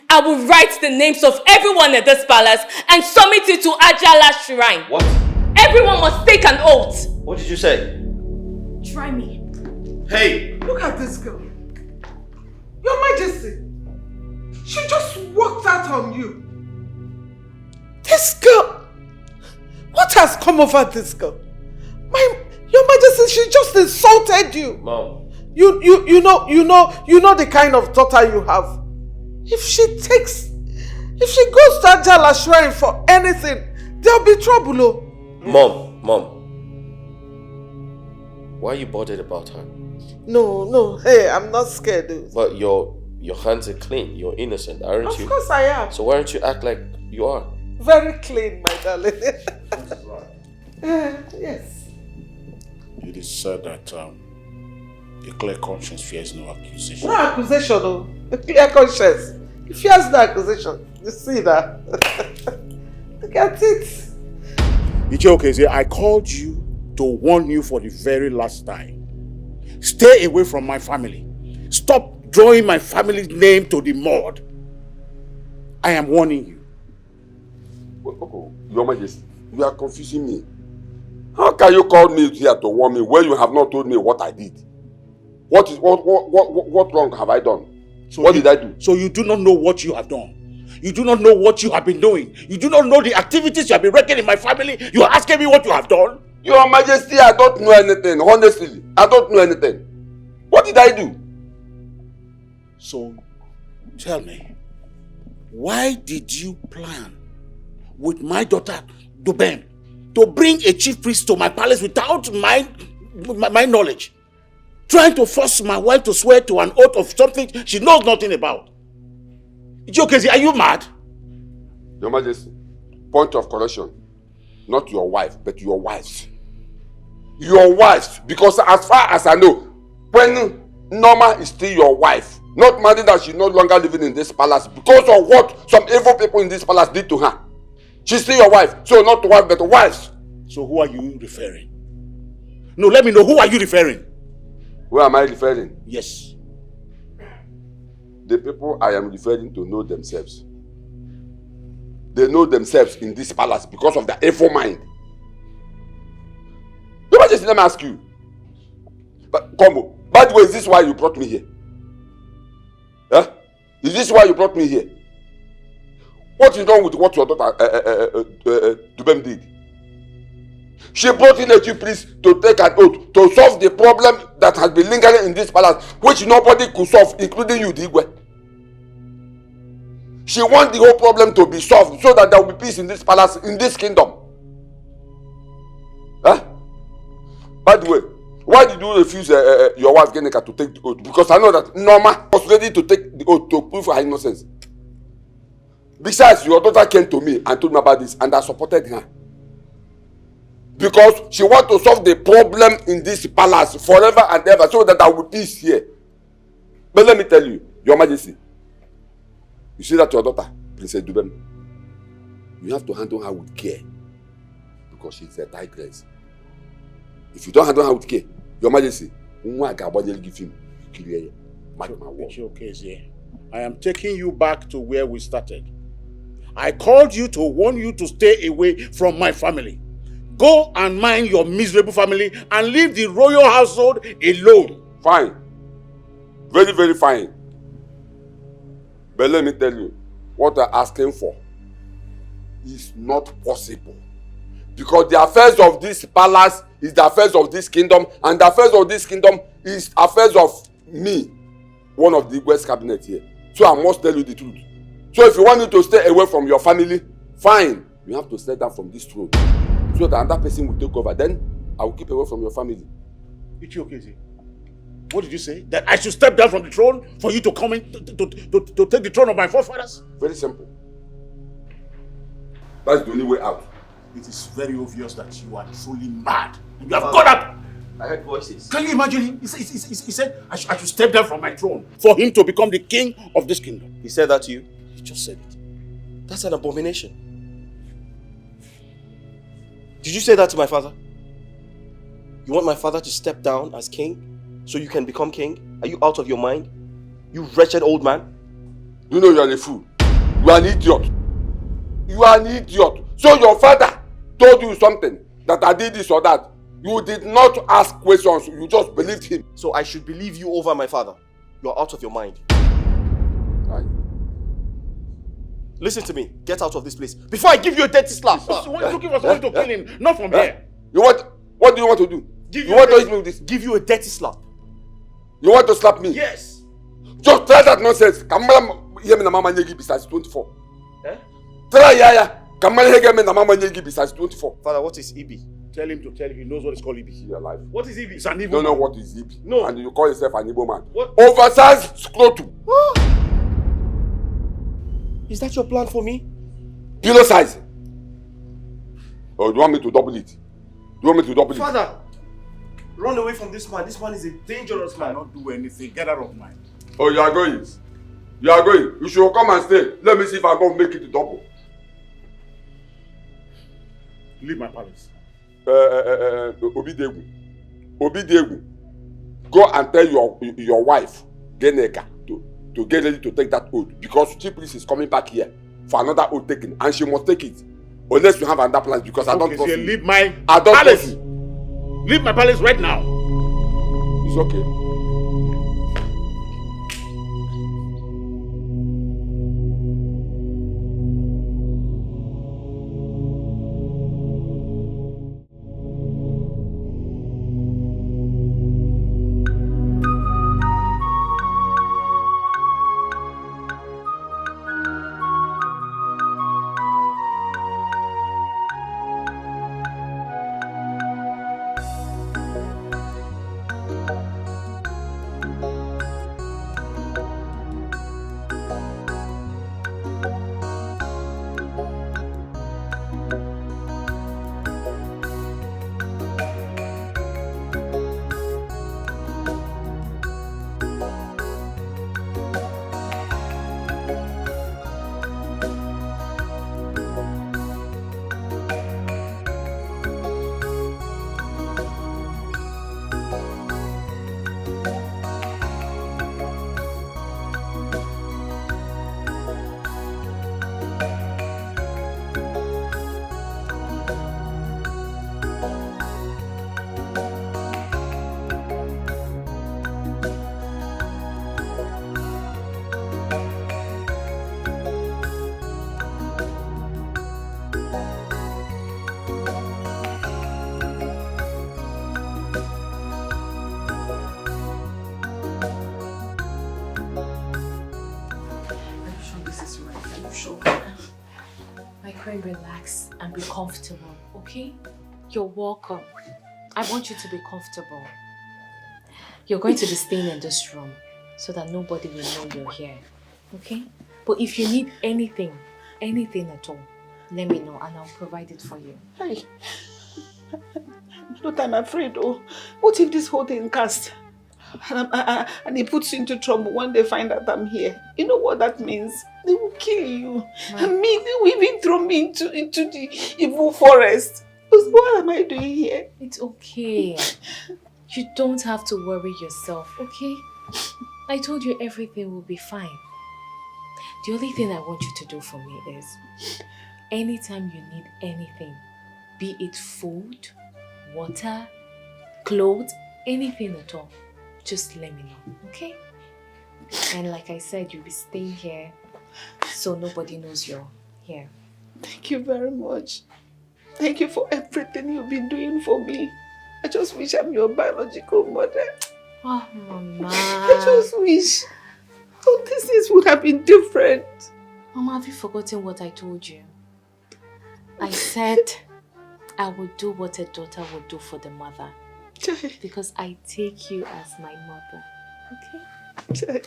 D: I will write the names of everyone at this palace and submit it to Ajala's shrine.
H: What?
D: Everyone must take an oath.
H: What did you say?
D: Try me.
H: Hey!
E: Look at this girl. Your Majesty. She just walked out on you. This girl. What has come over this girl? My Your Majesty, she just insulted you.
H: Mom.
E: You know the kind of daughter you have. If she goes to Ajala shrine for anything, there'll be trouble. Oh.
H: Mom. Why are you bothered about her?
E: No. Hey, I'm not scared. Dude.
H: But your hands are clean. You're innocent, aren't you?
E: Of course I am.
H: So why don't you act like you are?
E: Very clean, my darling. Yes.
C: It is said that a clear conscience fears no accusation.
E: No accusation, no. A clear conscience. It fears no accusation. You see that? Look at it.
C: Ichioke, I called you to warn you for the very last time. Stay away from my family. Stop drawing my family's name to the mud. I am warning you.
I: Your Majesty, you are confusing me. How can you call me here to warn me when you have not told me what I did? What wrong have I done?
C: So
I: what did I do?
C: So you do not know what you have done. You do not know what you have been doing. You do not know the activities you have been wrecking in my family. You are asking me what you have done?
I: Your Majesty, I don't know anything. Honestly, I don't know anything. What did I do?
C: So, tell me, why did you plan with my daughter, Dubem, to bring a chief priest to my palace without my knowledge? Trying to force my wife to swear to an oath of something she knows nothing about. Ichioke, are you mad?
I: Your Majesty, point of correction. Not your wife, but your wives. Your wives, because as far as I know, when Norma is still your wife, not married that she's no longer living in this palace because of what some evil people in this palace did to her. She's still your wife, so not wife, but wives.
C: So who are you referring? No, let me know, who are you referring?
I: Who am I referring?
C: Yes.
I: The people I am referring to know themselves. They know themselves in this palace because of their evil mind. Your Majesty, let me ask you. But Combo, by the way, is this why you brought me here? Huh? Is this why you brought me here? What is wrong with what your daughter Dubem did? She brought in a chief priest to take an oath to solve the problem that has been lingering in this palace, which nobody could solve, including you, Dikeh. She wants the whole problem to be solved so that there will be peace in this palace, in this kingdom. Huh? By the way, why did you refuse your wife Genika to take the oath? Because I know that Norma was ready to take the oath to prove her innocence. Besides, your daughter came to me and told me about this, and I supported her. Because she wants to solve the problem in this palace forever and ever so that there will be peace here. But let me tell you, Your Majesty, you see that your daughter, Princess Dubem, you have to handle her with care because she's a tigress. If you don't handle her with care, Your Majesty, give him. Mark my word.
C: I am taking you back to where we started. I called you to warn you to stay away from my family. Go and mind your miserable family and leave the royal household alone.
I: Fine. Very, very fine. But let me tell you, what I'm asking for is not possible. Because the affairs of this palace is the affairs of this kingdom, and the affairs of this kingdom is affairs of me, one of the West cabinet here. So I must tell you the truth. So if you want me to stay away from your family, fine. You have to step down from this throne. So that another person will take over. Then I will keep away from your family.
C: Ichioke, what did you say? That I should step down from the throne for you to come in to take the throne of my forefathers?
I: Very simple. That's the only way out.
C: It is very obvious that you are truly mad. You have got up.
L: I heard voices.
C: Can you imagine him? He said I should step down from my throne for him to become the king of this kingdom.
H: He said that to you?
C: He just said it.
H: That's an abomination. Did you say that to my father? You want my father to step down as king so you can become king? Are you out of your mind? You wretched old man?
I: You know you are a fool. You are an idiot. You are an idiot. So your father told you something, that I did this or that. You did not ask questions. You just believed him.
H: So I should believe you over my father. You're out of your mind.
I: Right.
H: Listen to me. Get out of this place before I give you a dirty slap.
C: So when you're looking for someone to kill him, not from here.
I: What do you want to do? You want to hit me with this?
K: Give you a dirty slap.
I: You want to slap me?
K: Yes.
I: Just try that nonsense. Kamala hear me na mama nyegi besides 24.
K: Eh?
I: Try yeah. Kamala hear me na mama nyegi besides 24.
K: Father, what is EB? Tell him he knows what is called EB.
I: Your life.
K: What is EB? It's an
I: You
K: Igbo
I: don't know
K: man.
I: what is EB.
K: No.
I: And you call yourself an Igbo man.
K: What?
I: Oversized scrotum.
K: Is that your plan for me?
I: Pillow size. Or do you want me to double it?
K: Father, run away from this man. This man is a dangerous man.
C: Cannot do anything. Get out of mine.
I: Oh, you are going. You should come and stay. Let me see if I go make it double.
C: Leave my palace.
I: Obidegu. Go and tell your wife, Geneka, to get ready to take that oath. Because chief priest is coming back here for another oath taking. And she must take it. Unless you have another plan. Because I don't trust you.
C: Leave my
I: palace.
C: Leave my palace right now.
I: It's okay.
D: Relax and be comfortable, okay? You're welcome. I want you to be comfortable. You're going to be staying in this room so that nobody will know you're here, okay? But if you need anything at all, let me know and I'll provide it for you.
A: Hey, but I'm afraid, what if this whole thing cast and it puts you into trouble when they find out I'm here? You know what that means? They will kill you. Right. And me, they will even throw me into the evil forest. What am I doing here?
D: It's okay. You don't have to worry yourself, okay? I told you everything will be fine. The only thing I want you to do for me is, anytime you need anything, be it food, water, clothes, anything at all, just let me know, okay? And like I said, you'll be staying here so nobody knows you're here.
A: Thank you very much. Thank you for everything you've been doing for me. I just wish I'm your biological mother.
D: Oh, Mama.
A: I just wish all these things would have been different.
D: Mama, have you forgotten what I told you? I said I would do what a daughter would do for the mother. Because I take you as my mother. Okay?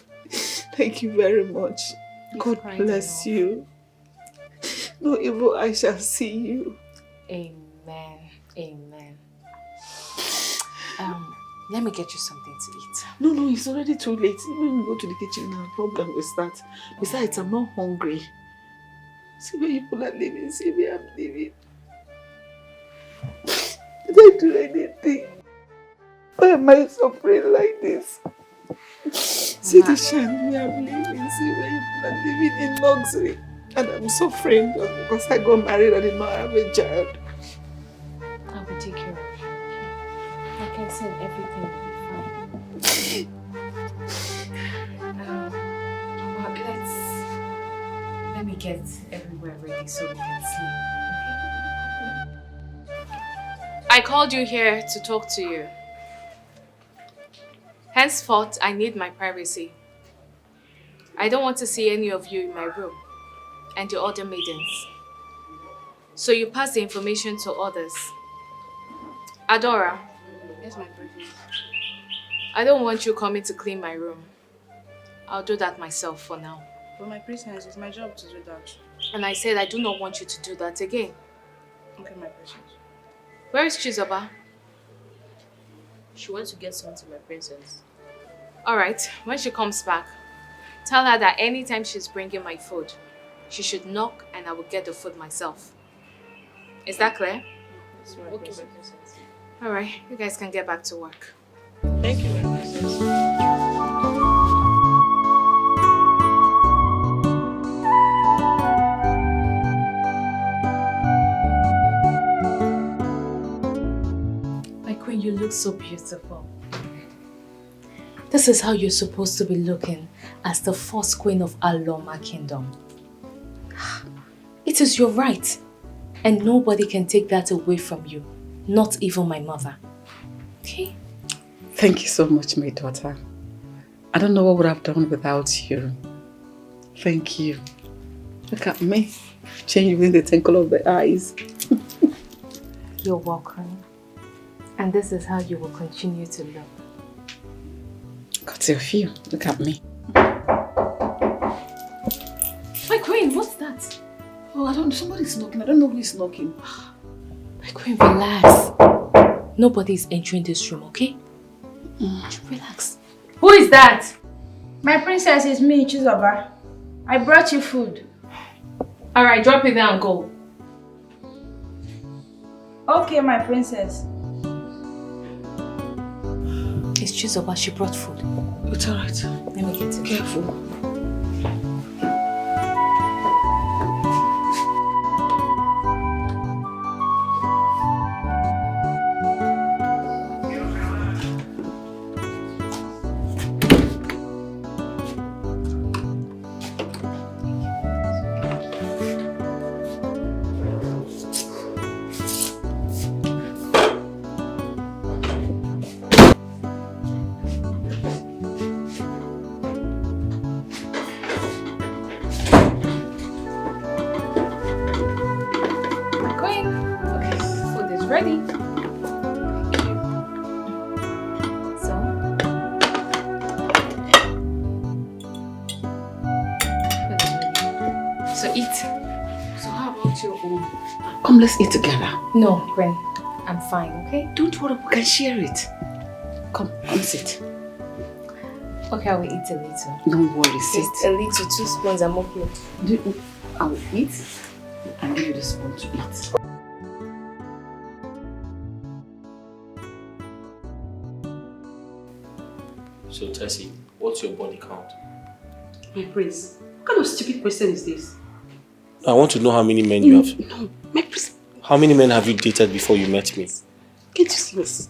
A: Thank you very much. God bless you. No evil I shall see you.
D: Amen. Amen. Let me get you something to eat.
A: No, it's already too late. When we go to the kitchen now, problem will start. Besides, I'm not hungry. See where people are living, see where I'm living. Did I do anything? Why am I suffering like this? See the shine where I'm living, see where people are living in luxury. And I'm suffering just because I got married and did not have a child.
D: I will take care of you. Like I said, everything will be fine. Let me get everywhere ready so we can sleep. Okay? I called you here to talk to you. Henceforth, I need my privacy. I don't want to see any of you in my room and your other maidens. So you pass the information to others. Adora.
F: Yes, my princess.
D: I don't want you coming to clean my room. I'll do that myself for now.
F: But my princess, it's my job to do that.
D: And I said I do not want you to do that again.
F: Okay, my princess.
D: Where is Chizoba?
M: She went to get something, my princess.
D: Alright, when she comes back, tell her that anytime she's bringing my food, she should knock and I will get the food myself. Is that clear?
F: Yes, my
M: Okay,
F: princess.
M: my princess.
D: Alright, you guys can get back to work.
F: Thank you, my princess.
D: My queen, you look so beautiful. This is how you're supposed to be looking as the first queen of Aloma Kingdom. It is your right, and nobody can take that away from you, not even my mother. Okay?
A: Thank you so much, my daughter. I don't know what would I have done without you. Thank you. Look at me, change within the twinkle of the eyes.
D: You're welcome. And this is how you will continue to look.
A: Got a few. Look at me.
D: My queen, what's that?
A: Oh, I don't know. Somebody's knocking. I don't know who is knocking.
D: My queen, relax. Nobody is entering this room, okay? Relax. Who is that?
G: My princess, is me, Chizoba. I brought you food.
D: Alright, drop it down and go.
G: Okay, my princess.
D: It's Chizoba, she brought food.
A: It's alright.
D: Let me get it.
A: Careful.
D: Ready? So eat.
A: So how about your own? Come, let's eat together.
D: No, Gwen. I'm fine, okay?
A: Don't worry, we can share it. Come sit.
D: Okay, I will eat a little.
A: Don't worry, sit.
D: Just a little, 2 spoons, I'm okay.
A: I will eat and give you the spoon to eat.
H: So Tessie, what's your body count?
N: My prince, what kind of stupid question is this?
H: I want to know how many men you have.
N: No, my prince.
H: How many men have you dated before you met me?
N: Get useless.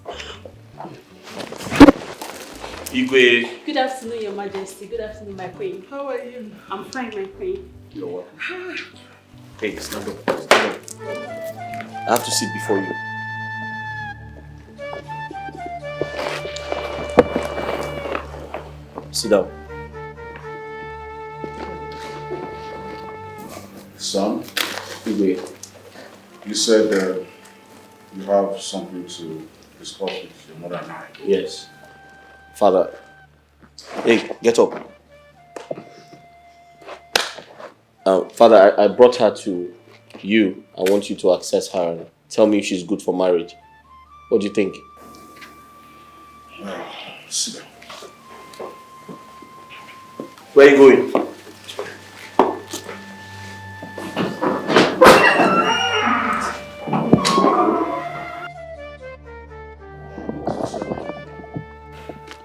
H: Igwe.
N: Good afternoon, Your Majesty. Good afternoon, my queen. How are you? I'm fine, my queen.
H: You're welcome. Hey, stand up. Stand up. I have to sit before you. Sit down.
C: Son, Igwe, you said you have something to discuss with your mother and I.
H: Yes. Father. Hey, get up. Father, I brought her to you. I want you to access her and tell me if she's good for marriage. What do you think?
C: Sit down.
H: Where are you going?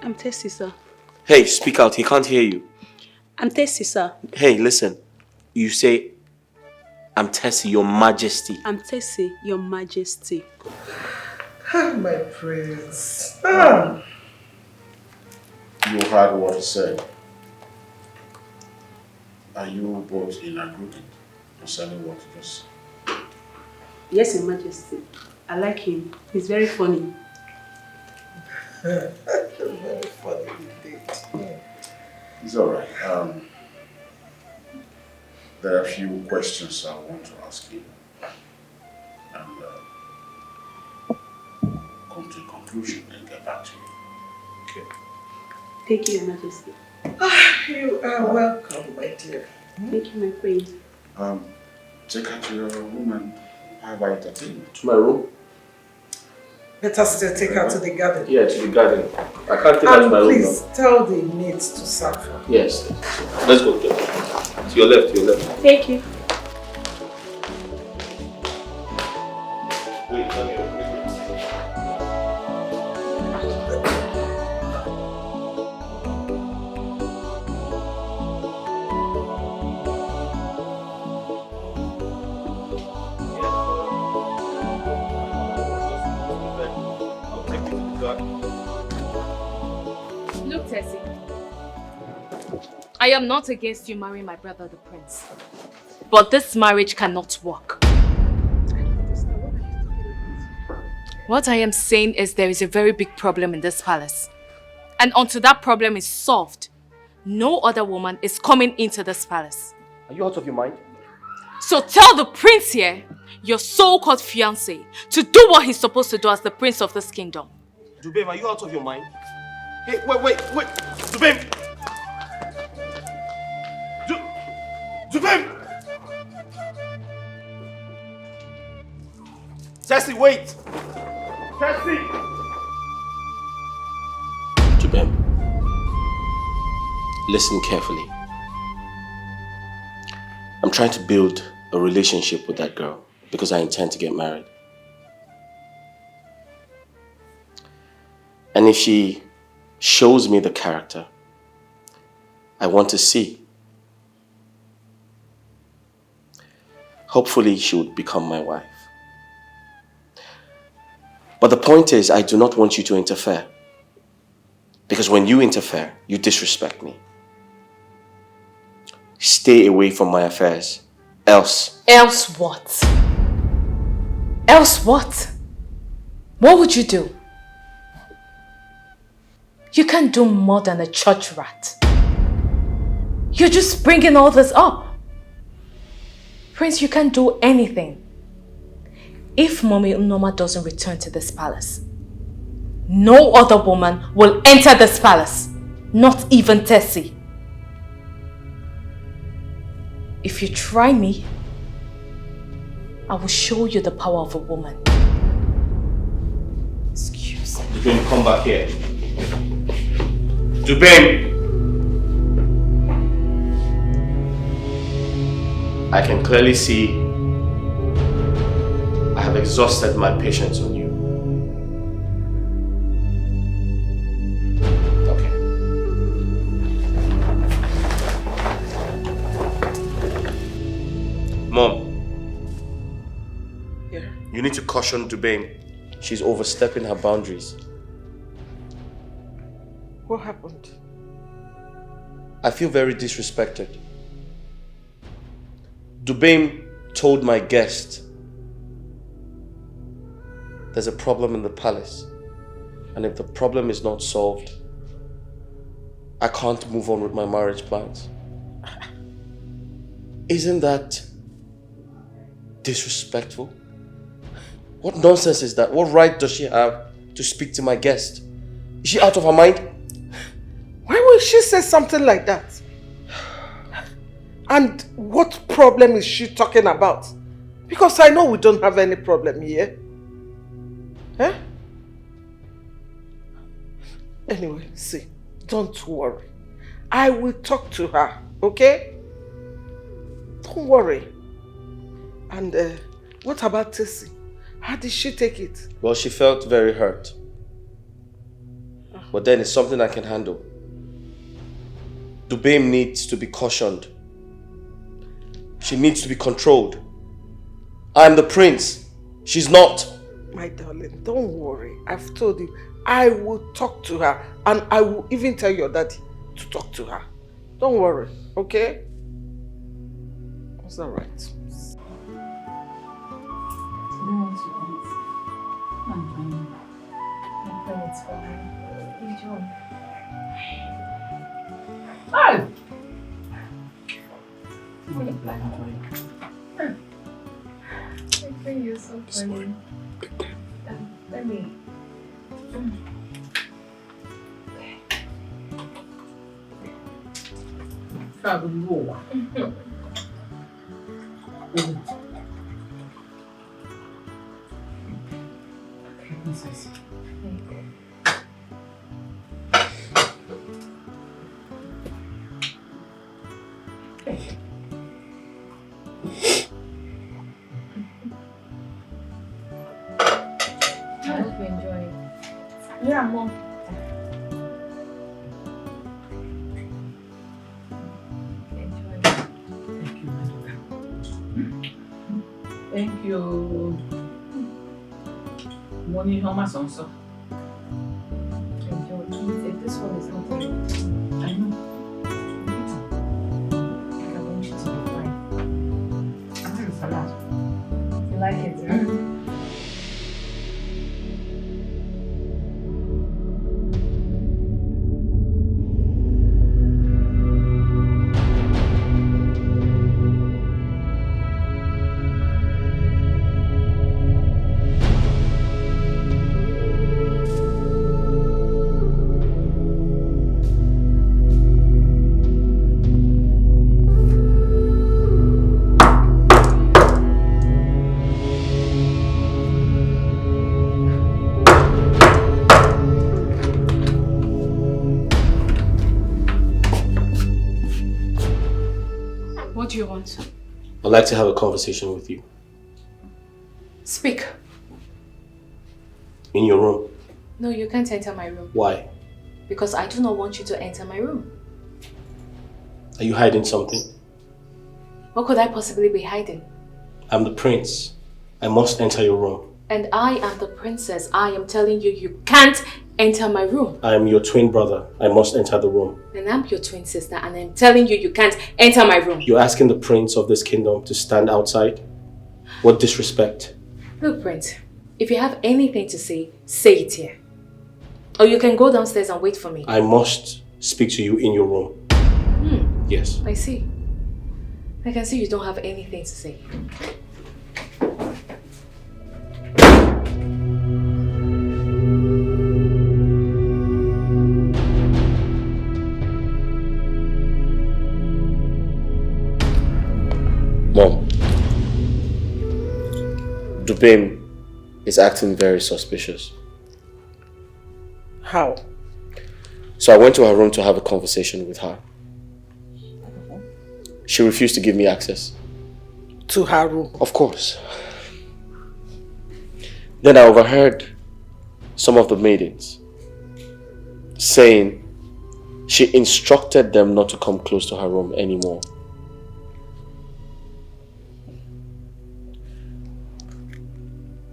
N: I'm Tessie, sir.
H: Hey, speak out. He can't hear you.
N: I'm Tessie, sir.
H: Hey, listen. You say, I'm Tessie, Your Majesty.
N: I'm Tessie, Your Majesty.
B: My prince.
C: You heard what he said. Are you both in agreement concerning what he just said?
N: Yes, Your Majesty. I like him. He's very funny.
B: Very funny.
C: It's all right. There are a few questions I want to ask you. And come to a conclusion and get back to you. Okay.
N: Thank you, Your Majesty.
E: You are welcome, my dear.
N: Thank you, my queen.
C: Take her to your room and have her entertainment.
H: To my room?
E: Better still take her to the garden.
H: Yeah, to the garden. I can't take her to my room.
E: Please tell the maids to serve her.
H: Yes. Let's go. To your left, to your left.
N: Thank you.
H: Wait, let me open it.
D: Look, Tessie. I am not against you marrying my brother, the prince. But this marriage cannot work. What I am saying is there is a very big problem in this palace. And until that problem is solved, no other woman is coming into this palace.
H: Are you out of your mind?
D: So tell the prince here, your so-called fiancé, to do what he's supposed to do as the prince of this kingdom.
H: Dubem, are you out of your mind? Hey, wait! Dubem! Dubem! Tessie, wait! Tessie! Dubem, listen carefully. I'm trying to build a relationship with that girl because I intend to get married. And if she shows me the character I want to see, hopefully she would become my wife. But the point is, I do not want you to interfere. Because when you interfere, you disrespect me. Stay away from my affairs. Else.
D: Else what? Else what? What would you do? You can't do more than a church rat. You're just bringing all this up. Prince, you can't do anything. If Mommy Norma doesn't return to this palace, no other woman will enter this palace. Not even Tessie. If you try me, I will show you the power of a woman. Excuse me.
H: Dubem, come back here. Dubem! I can clearly see I have exhausted my patience on you. Okay. Mom.
E: Yeah?
H: You need to caution Dubem. She's overstepping her boundaries.
E: What happened?
H: I feel very disrespected. Dubem told my guest there's a problem in the palace, and if the problem is not solved, I can't move on with my marriage plans. Isn't that disrespectful? What nonsense is that? What right does she have to speak to my guest? Is she out of her mind?
E: Why would she say something like that? And what problem is she talking about? Because I know we don't have any problem here. Eh? Anyway, see, don't worry. I will talk to her, okay? Don't worry. And what about Tessie? How did she take it?
H: Well, she felt very hurt. But then it's something I can handle. Dubem needs to be cautioned. She needs to be controlled. I'm the prince. She's not.
E: My darling, don't worry. I've told you, I will talk to her, and I will even tell your daddy to talk to her. Don't worry, okay? It's all right.
G: Oh!
O: for the blind boy. I think you're so funny. Let me. I hope you enjoy it. Yeah, Mom.
P: Thank you. Money, how much on so?
O: Enjoy it. If this one is not for you,
P: I know.
O: I want you to be fine. I think it's a lot. You like it, right?
D: What do you want?
H: I'd like to have a conversation with you.
D: Speak.
H: In your room.
D: No, you can't enter my room.
H: Why?
D: Because I do not want you to enter my room.
H: Are you hiding something?
D: What could I possibly be hiding?
H: I'm the prince. I must enter your room.
D: And I am the princess. I am telling you, you can't enter my room.
H: I am your twin brother. I must enter the room.
D: And I'm your twin sister, and I'm telling you, you can't enter my room.
H: You're asking the prince of this kingdom to stand outside? What disrespect.
D: Look, Prince, if you have anything to say it here. Or you can go downstairs and wait for me.
H: I must speak to you in your room. Yes.
D: I see. I can see you don't have anything to say.
H: Mom, Dubem is acting very suspicious.
E: How?
H: So I went to her room to have a conversation with her. She refused to give me access.
E: To her room?
H: Of course. Then I overheard some of the maidens saying she instructed them not to come close to her room anymore.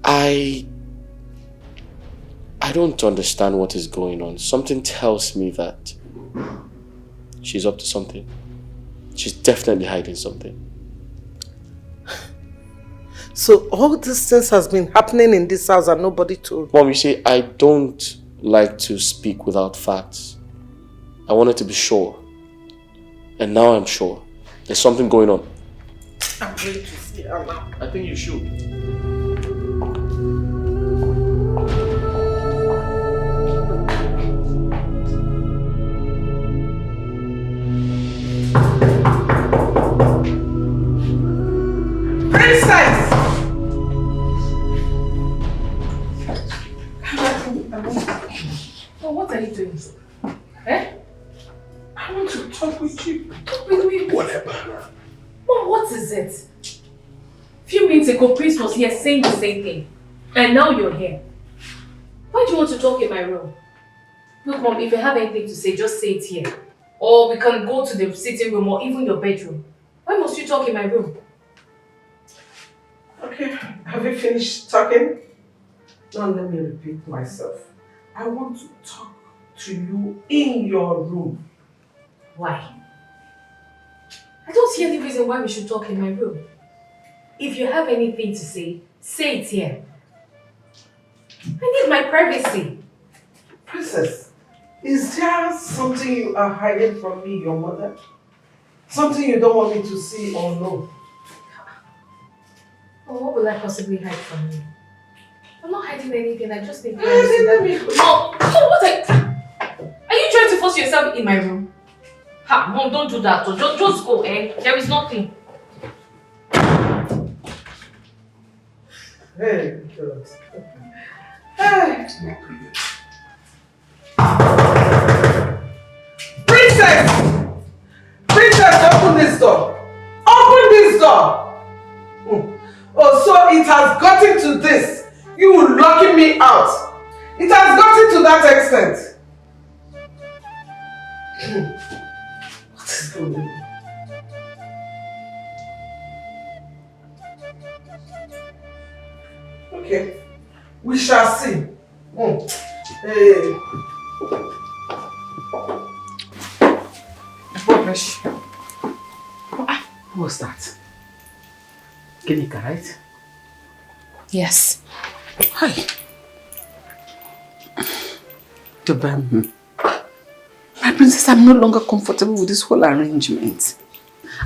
H: I don't understand what is going on. Something tells me that she's up to something. She's definitely hiding something.
E: So all these things has been happening in this house and nobody told?
H: Mom, you see, I don't like to speak without facts. I wanted to be sure. And now I'm sure. There's something going on.
E: I'm going to see her now.
H: I think you should.
E: Princess!
D: Oh, what are you doing? Eh?
E: I want to talk with you.
D: Talk with me?
E: Whatever.
D: Mom, what is it? A few minutes ago, Prince was here saying the same thing. And now you're here. Why do you want to talk in my room? Look, Mom, if you have anything to say, just say it here. Or we can go to the sitting room or even your bedroom. Why must you talk in my room?
E: Okay, have you finished talking? Now let me repeat myself. I want to talk to you in your room.
D: Why? I don't see any reason why we should talk in my room. If you have anything to say it here. I need my privacy.
E: Princess, is there something you are hiding from me, your mother? Something you don't want me to see or know.
D: Oh, what will I possibly hide from you? I'm not hiding anything, I just need to
E: let me...
D: Mom, what are you trying to force yourself in my room? Ha, Mom, don't do that. Just go, eh? There is nothing.
E: Hey, God. Hey. Princess! Princess, open this door. Open this door. Oh, so it has gotten to this. You locking me out. It has gotten to that extent. What is going on? Okay, we shall see. Hey.
A: Rubbish. Who was that? Ginika, right?
D: Yes.
A: Hi. My princess, I'm no longer comfortable with this whole arrangement.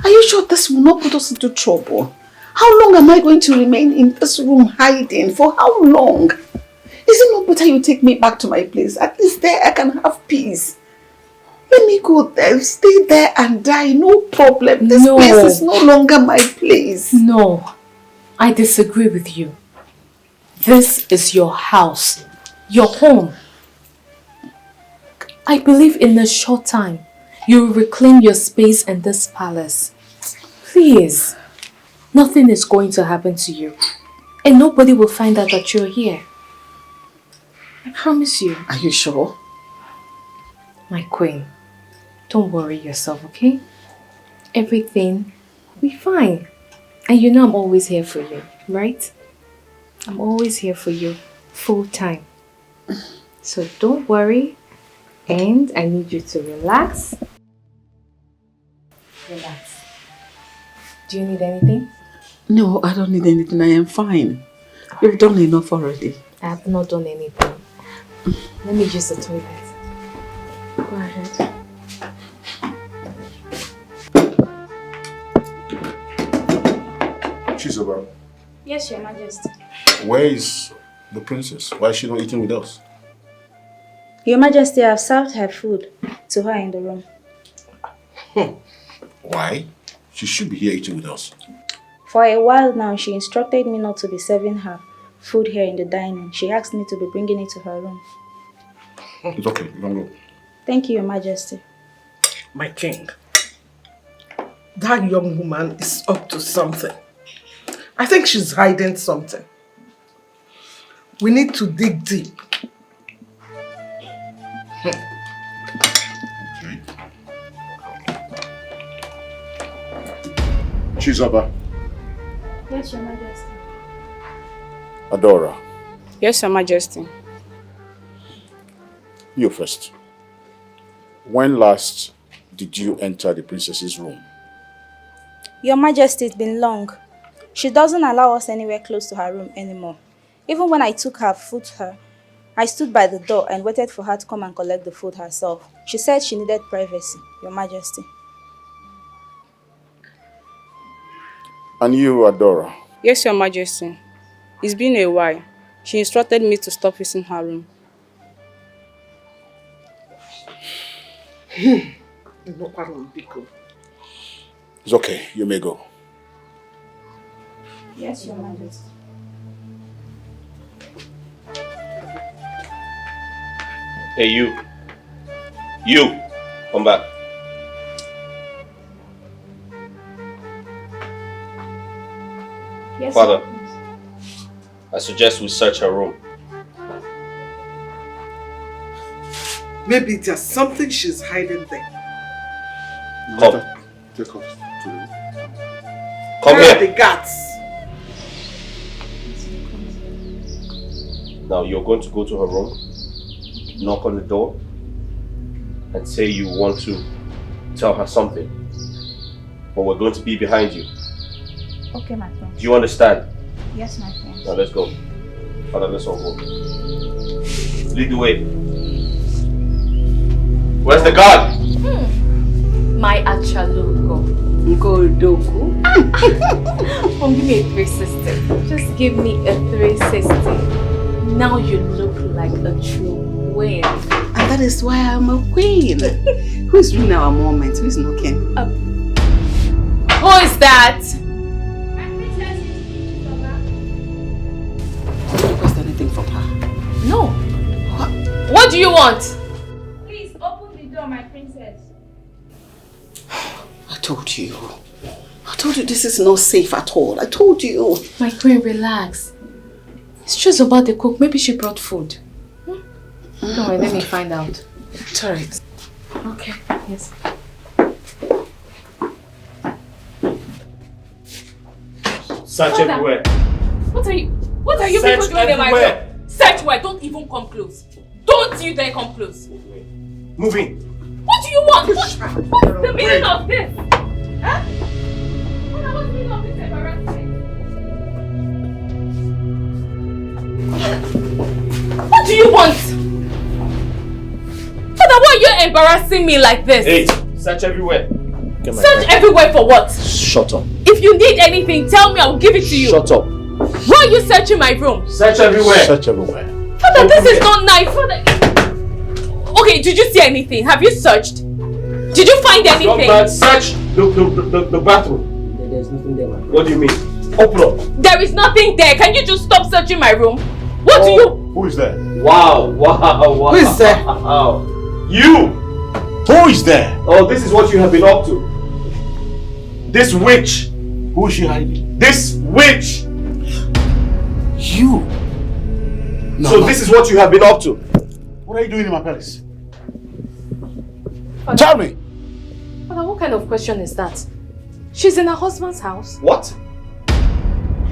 A: Are you sure this will not put us into trouble? How long am I going to remain in this room hiding? For how long? Is it not better you take me back to my place? At least there I can have peace. Let me go there, stay there and die, no problem. This place is no longer my place.
D: No, I disagree with you. This is your house, your home. I believe in a short time, you will reclaim your space in this palace. Please, nothing is going to happen to you. And nobody will find out that you're here. I promise you.
A: Are you sure?
D: My queen, don't worry yourself, okay? Everything will be fine. And you know I'm always here for you, right? I'm always here for you, full time. So don't worry. And I need you to relax. Relax. Do you need anything?
A: No, I don't need anything. I am fine. You've done enough already.
D: I have not done anything. Let me use the toilet. Go ahead.
C: Chizoba,
G: Yes, Your Majesty.
C: where is the princess? Why is she not eating with us?
G: Your Majesty, I have served her food to her in the room.
C: Why? She should be here eating with us.
G: For a while now, she instructed me not to be serving her food here in the dining. She asked me to be bringing it to her room.
C: It's okay, you can go.
G: Thank you, Your Majesty.
E: My king, that young woman is up to something. I think she's hiding something. We need to dig deep.
C: Chizoba,
G: Yes, Your Majesty.
C: Adora,
N: Yes, Your Majesty.
C: you first. When last did you enter the princess's room?
G: Your Majesty, it's been long. She doesn't allow us anywhere close to her room anymore. Even when I took her food to her, I stood by the door and waited for her to come and collect the food herself. She said she needed privacy, Your Majesty.
C: And you, Adora?
N: Yes, Your Majesty. It's been a while. She instructed me to stop using her room.
C: It's okay, you may go.
G: Yes, Your Majesty.
H: Hey, you. You, come back.
G: Yes,
H: Father, I suggest we search her room.
E: Maybe there's something she's hiding there.
H: Come.
C: Take us to the...
H: Come
E: Where are
H: here.
E: the guards?
H: Now you're going to go to her room, knock on the door, and say you want to tell her something. But we're going to be behind you.
G: Okay, my friend.
H: Do you understand?
G: Yes, my friend.
H: Now let's go. Father, let's all go. Lead the way. Where's the guard?
D: My achalugo. Come, give me a 360. Just give me a 360. Now you look like a true queen.
A: And that is why I'm a queen. Who is doing our moment? Who is knocking?
D: Who is that?
A: Did you request anything from her?
D: No. What do you want?
G: Please open the door, my princess.
A: I told you. I told you this is not safe at all. I told you.
D: My queen, relax. It's just about the cook. Maybe she brought food. Don't worry, let me find out.
A: It's alright.
D: Okay, yes.
H: Search everywhere.
D: What are you
H: Search
D: people doing in my
H: everywhere.
D: room? Search where? Don't even come close. Don't you dare come close.
H: Move in.
D: What do you want? What's the meaning of this? Huh? What's the meaning of this embarrassment? What do you want? Father, why are you embarrassing me like this?
H: Hey, search everywhere.
D: Search everywhere for what?
H: Shut up.
D: If you need anything, tell me, I will give it to you.
H: Shut up.
D: Why are you searching my room?
H: Search everywhere. Search everywhere.
D: Father, this is not nice. Father. Okay, did you see anything? Have you searched? Did you find anything?
H: Search the bathroom.
Q: There's nothing there, man.
H: What do you mean? Open up.
D: There is nothing there. Can you just stop searching my room? What do you...
H: Who is there?
L: Wow.
H: Who is there? You! Who is there? Oh, this is what you have been up to. This witch. Who is she hiding? This witch! You! No, so this is what you have been up to. What are you doing in my palace?
D: Father,
H: tell me!
D: Father, what kind of question is that? She's in her husband's house.
H: What?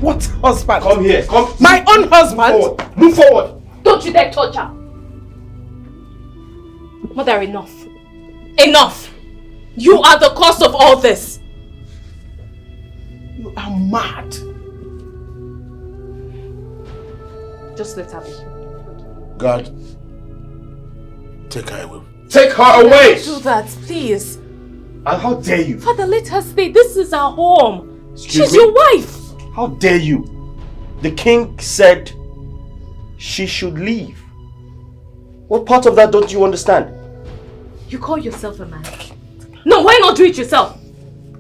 E: What husband?
H: Come here. Come.
E: My own husband?
H: Move forward.
D: Don't you dare touch her. Mother, enough. Enough! You are the cause of all this.
E: You are mad.
D: Just let her be.
C: God, take her away.
H: Take her away!
D: Don't do that, please.
H: And how dare you?
D: Father, let her stay. This is our home.
H: Excuse
D: She's
H: me?
D: your wife.
H: How dare you? The king said she should leave. What part of that don't you understand?
D: You call yourself a man. No, why not do it yourself?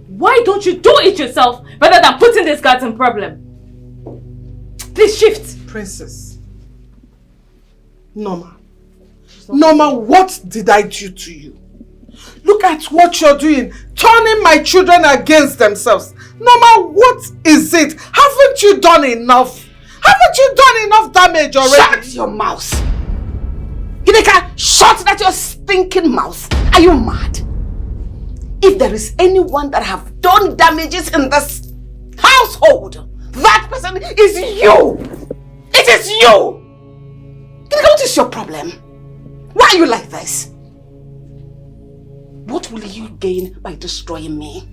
D: Why don't you do it yourself rather than putting this guy in problem? Please shift.
E: Princess. Norma. Norma, what did I do to you? Look at what you're doing. Turning my children against themselves. Norma, what is it? Haven't you done enough? Haven't you done enough damage already?
A: Shut your mouth! Dikeh, shut that your stinking mouth! Are you mad? If there is anyone that have done damages in this household, that person is you! It is you! Dikeh, what is your problem? Why are you like this? What will you gain by destroying me?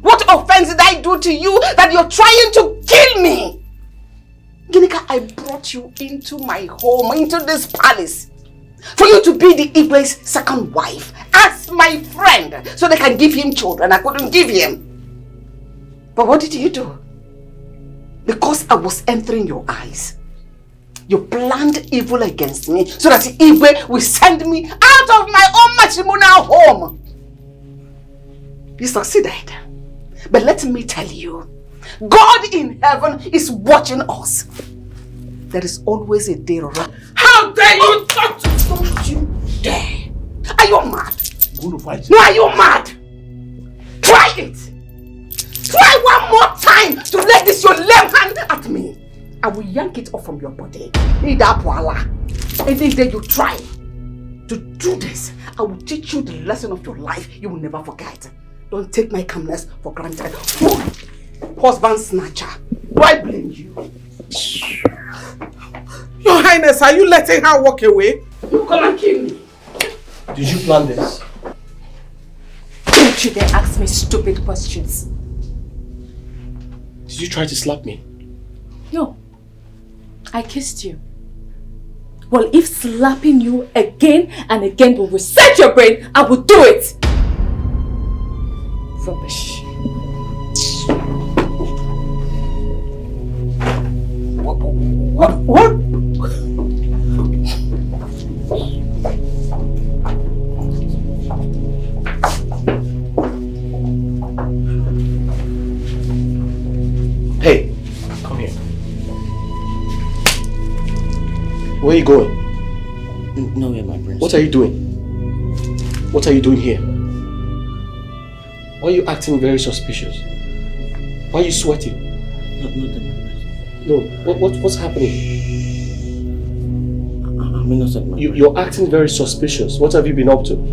A: What offense did I do to you that you're trying to kill me? Dikeh, I brought you into my home, into this palace, for you to be the Igwe's second wife, as my friend, so they can give him children. I couldn't give him. But what did you do? Because I was entering your eyes, you planned evil against me so that Igwe will send me out of my own matrimonial home. You succeeded. But let me tell you, God in heaven is watching us. There is always a day around. How dare you talk to me? Don't you dare. Are you mad?
C: I'm going to fight.
A: No, are you mad? Try it. Try one more time to let this your left hand at me. I will yank it off from your body. Any day you try to do this, I will teach you the lesson of your life you will never forget. Don't take my calmness for granted. Husband snatcher. Do I blame you?
E: Your Highness, are you letting her walk away?
A: You come and kill me.
H: Did you plan this?
D: Don't you dare ask me stupid questions.
H: Did you try to slap me?
D: No. I kissed you. Well, if slapping you again and again will reset your brain, I will do it. Rubbish.
E: What?
H: Hey, come here. Where are you going?
Q: Nowhere, my prince.
H: What are you doing? What are you doing here? Why are you acting very suspicious? Why are you sweating?
Q: Nothing, my prince.
H: No, what's happening?
Q: I'm innocent, my prince.
H: You're acting very suspicious. What have you been up to?
Q: No,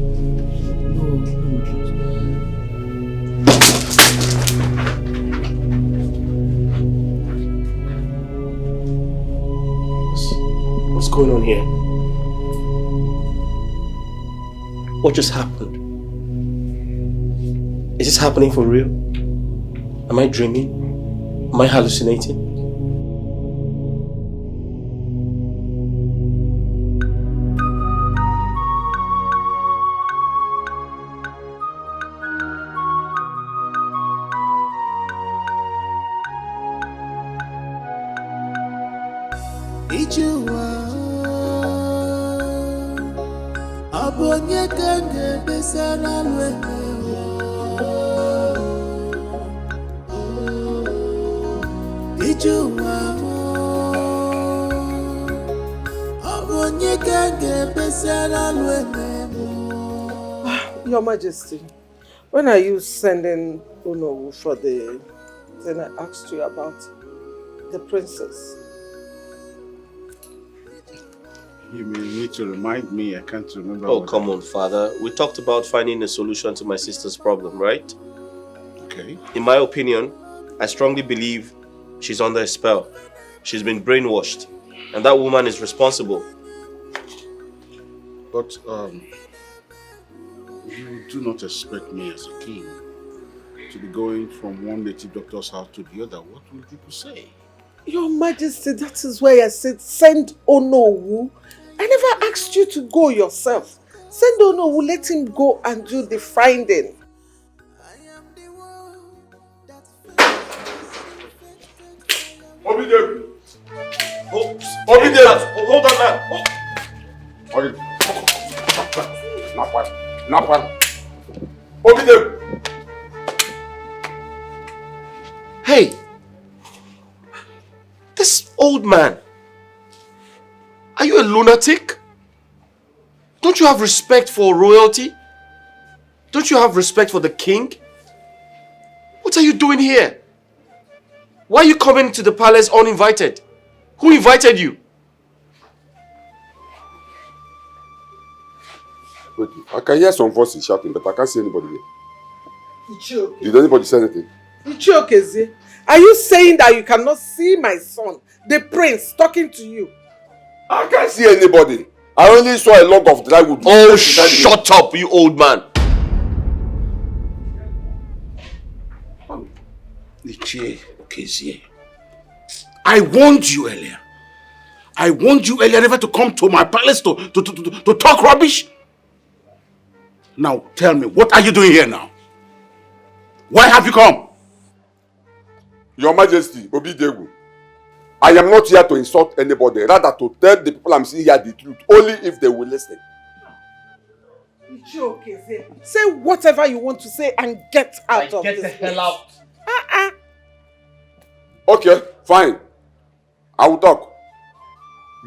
Q: my prince.
H: What's going on here? What just happened? Is this happening for real? Am I dreaming? Am I hallucinating?
E: Your Majesty, when are you sending Unowu for the thing I asked you about? The princess?
C: You may need to remind me, I can't remember.
H: Oh, come on, Father. We talked about finding a solution to my sister's problem, right?
C: Okay.
H: In my opinion, I strongly believe she's under a spell. She's been brainwashed, and that woman is responsible.
C: But, you do not expect me as a king to be going from one native doctor's house to the other. What will people say?
E: Your Majesty, that is why I said send Onowu. I never asked you to go yourself. Send Onowu, let him go and do the finding.
I: Obide!
H: Hold on now.
I: Napwan. Obide!
H: Hey! This old man. Are you a lunatic? Don't you have respect for royalty? Don't you have respect for the king? What are you doing here? Why are you coming to the palace uninvited? Who invited you?
I: Wait, I can hear some voices shouting, but I can't see anybody here. Did anybody say anything?
E: Ichiokeze, are you saying that you cannot see my son, the prince, talking to you?
I: I can't see anybody. I only saw a log of dry wood.
H: Oh, shut up, you old man.
C: Ichiokeze, I warned you earlier. I warned you earlier never to come to my palace to talk rubbish. Now tell me, what are you doing here now? Why have you come?
I: Your Majesty, Obidegu, I am not here to insult anybody, rather to tell the people I'm seeing here the truth, only if they will listen.
E: Ichiokeze, say whatever you want to say and get out of this place.
H: Get the hell out.
I: Okay, fine. I will talk.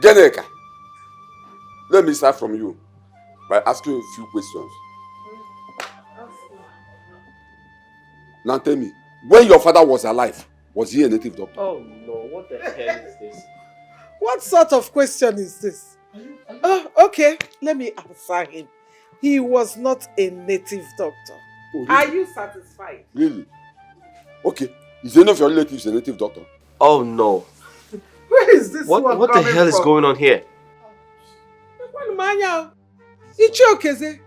I: Geneka, let me start from you by asking you a few questions. Now tell me, when your father was alive, was he a native doctor?
H: Oh no, what the hell is this?
E: What sort of question is this? Okay, let me answer him. He was not a native doctor.
I: Oh, really?
E: Are you satisfied?
I: Really? Okay, is any of your relatives a native doctor?
H: Oh no.
E: Where is this one
H: What the hell is going on here?
E: Ichiokeze,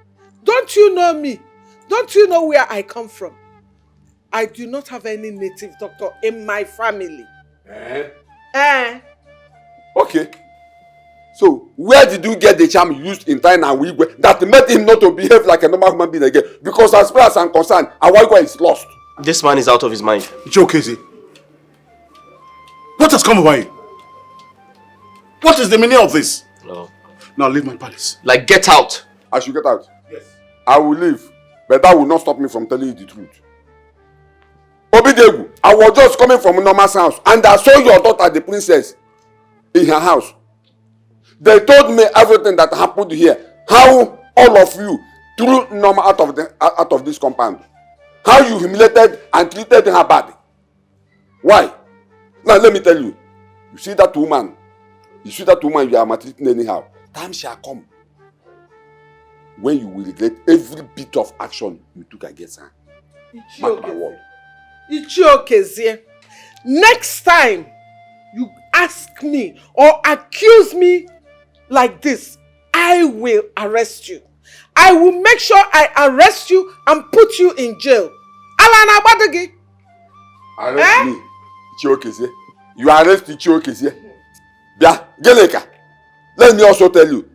E: don't you know me? Don't you know where I come from? I do not have any native doctor in my family.
I: Okay. So, where did you get the charm used in Thai and Wigwe that made him not to behave like a normal human being again? Because as far as I'm concerned, Awagwa is lost.
H: This man is out of his mind.
C: Ichiokeze, what has come over you? What is the meaning of this?
H: No.
C: Now leave my palace.
H: Like, get out.
I: I should get out.
C: Yes.
I: I will leave, but that will not stop me from telling you the truth. Obidegu, I was just coming from Norma's house and I saw your daughter, the princess, in her house. They told me everything that happened here. How all of you threw Norma out of this compound. How you humiliated and treated her bad. Why? Now let me tell you. You see that woman you are maltreating anyhow. Time shall come when you will regret every bit of action you took against her. Mark my word.
E: Next time you ask me or accuse me like this, I will arrest you. I will make sure I arrest you and put you in jail. Alana Badagi.
I: Arrest me, Ichiokezie. You arrest Ichiokezie. Bia, Geleka. Let me also tell you.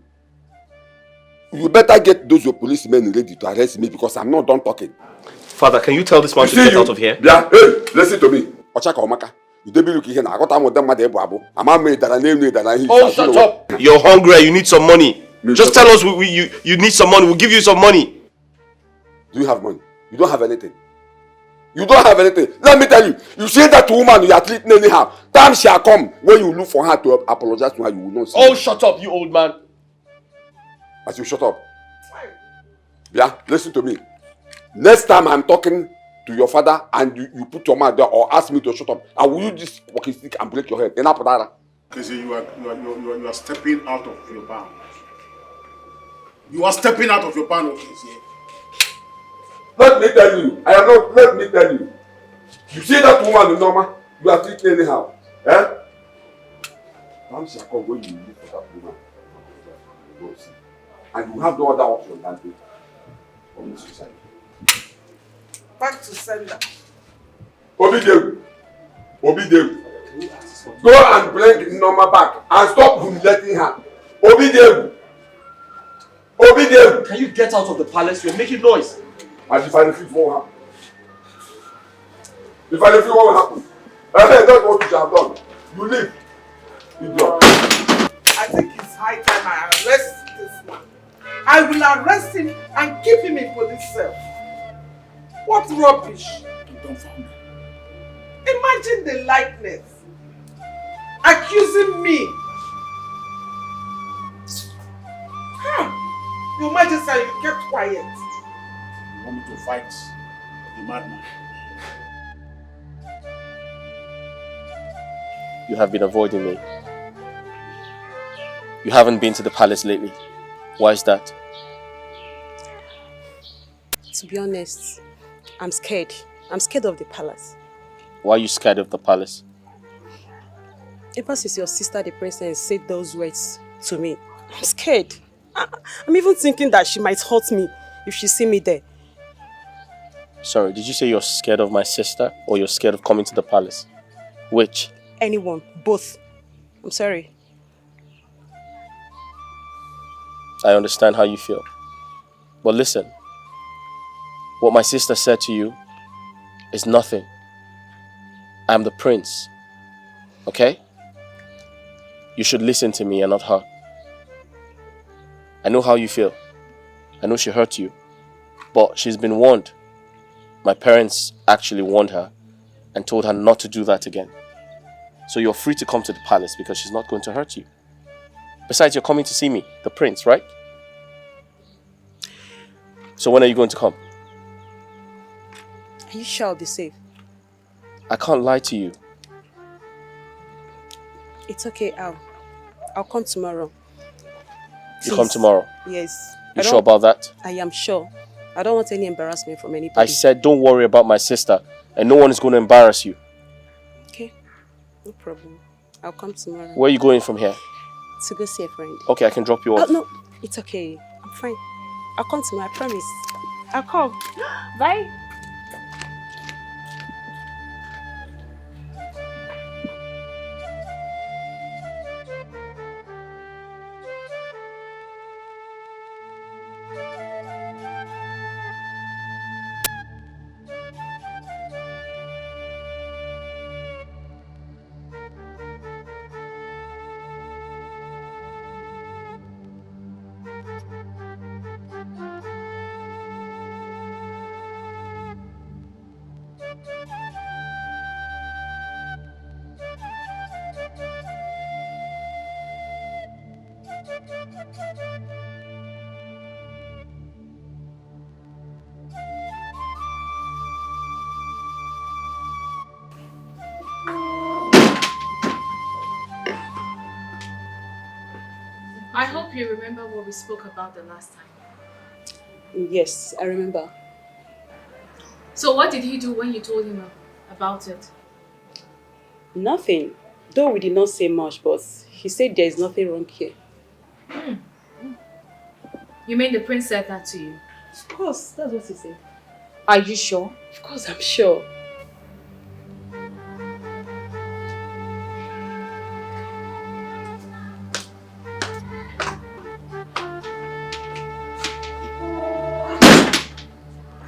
I: You better get those your policemen ready to arrest me because I'm not done talking.
H: Father, can you tell this man to get out of here?
I: Bia, hey, listen to me. Ochaka Omaka. You dey be looking here now. I got am with them mad ebu. I'm made that I name that he.
H: Oh, shut up. You're hungry and you need some money. Just tell us you need some money. We'll give you some money.
I: Do you have money? You don't have anything. You don't have anything. Let me tell you. You see that woman you are treating anyhow. Time shall come when you look for her to apologize to her. You will not see.
H: Oh, shut up, you old man.
I: As you shut up. Yeah, listen to me. Next time I'm talking to your father and you put your mouth there or ask me to shut up, I will use this walking stick and break your head.
C: Because you are stepping out of your bounds. You are stepping out of your bounds, okay?
I: Let me tell you. Let me tell you. You see that woman in Norma? You are treating anyhow. Eh? Time shall come when you look for that woman. And you have no other option than to commit suicide.
E: Back to sender.
I: Obidegu. Go and bring Norma back and stop humiliating her. Obidegu.
H: Can you get out of the palace? You're making noise.
I: And if I refuse, what will happen? If I refuse, what will happen? That's what you have done. You leave. Idiot.
E: I think it's high time I arrest this man. I will arrest him and keep him in police cell. What rubbish! Imagine the likeness. Accusing me. Your Majesty, you kept quiet.
C: You want me to fight the madman?
H: You have been avoiding me. You haven't been to the palace lately. Why is that?
N: To be honest, I'm scared. I'm scared of the palace.
H: Why are you scared of the palace?
N: Ever since your sister, the princess, said those words to me, I'm scared. I'm even thinking that she might hurt me if she see me there.
H: Sorry, did you say you're scared of my sister or you're scared of coming to the palace? Which?
N: Anyone. Both. I'm sorry.
H: I understand how you feel. But listen, what my sister said to you is nothing. I'm the prince. Okay? You should listen to me and not her. I know how you feel. I know she hurt you. But she's been warned. My parents actually warned her and told her not to do that again. So you're free to come to the palace because she's not going to hurt you. Besides, you're coming to see me, the prince, right? So when are you going to come?
N: Are you sure I'll be safe?
H: I can't lie to you.
N: It's okay, I'll come tomorrow.
H: You come tomorrow?
N: Yes.
H: You sure about that?
N: I am sure. I don't want any embarrassment from anybody.
H: I said don't worry about my sister and no one is going to embarrass you.
N: Okay, no problem. I'll come tomorrow.
H: Where are you going from here?
N: To go see a friend.
H: Okay, I can drop you off.
N: No, it's okay. I'm fine. I'll come tomorrow, I promise. I'll come. Bye.
D: I hope you remember what we spoke about the last time.
N: Yes, I remember.
D: So what did he do when you told him about it?
N: Nothing. Though we did not say much, but he said there is nothing wrong here.
D: You mean the prince said that to you?
N: Of course, that's what he said.
D: Are you sure?
N: Of course, I'm sure.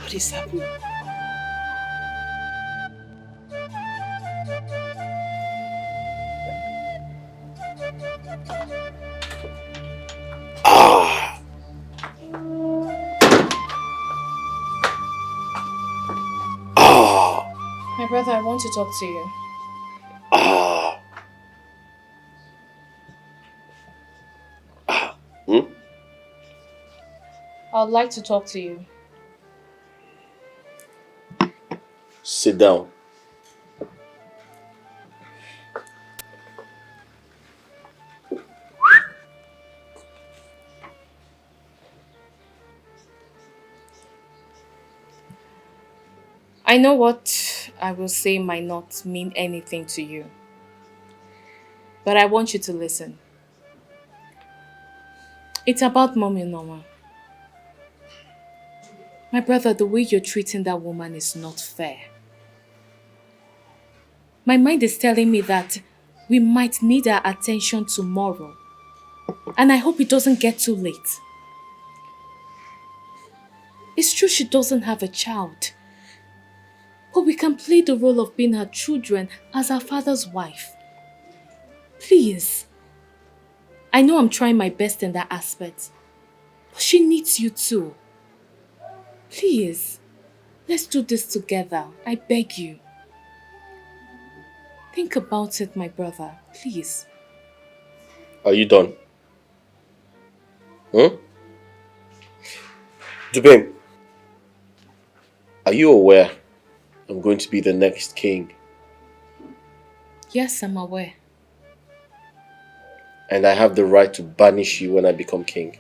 N: What is happening?
D: My brother, I want to talk to you. I would like to talk to you.
H: Sit down.
D: I know what I will say might not mean anything to you, but I want you to listen. It's about Mommy Norma. My brother, the way you're treating that woman is not fair. My mind is telling me that we might need her attention tomorrow, and I hope it doesn't get too late. It's true she doesn't have a child, but we can play the role of being her children as her father's wife. Please. I know I'm trying my best in that aspect, but she needs you too. Please, let's do this together. I beg you. Think about it, my brother. Please.
H: Are you done? Dubem, are you aware I'm going to be the next king?
D: Yes, I'm aware.
H: And I have the right to banish you when I become king.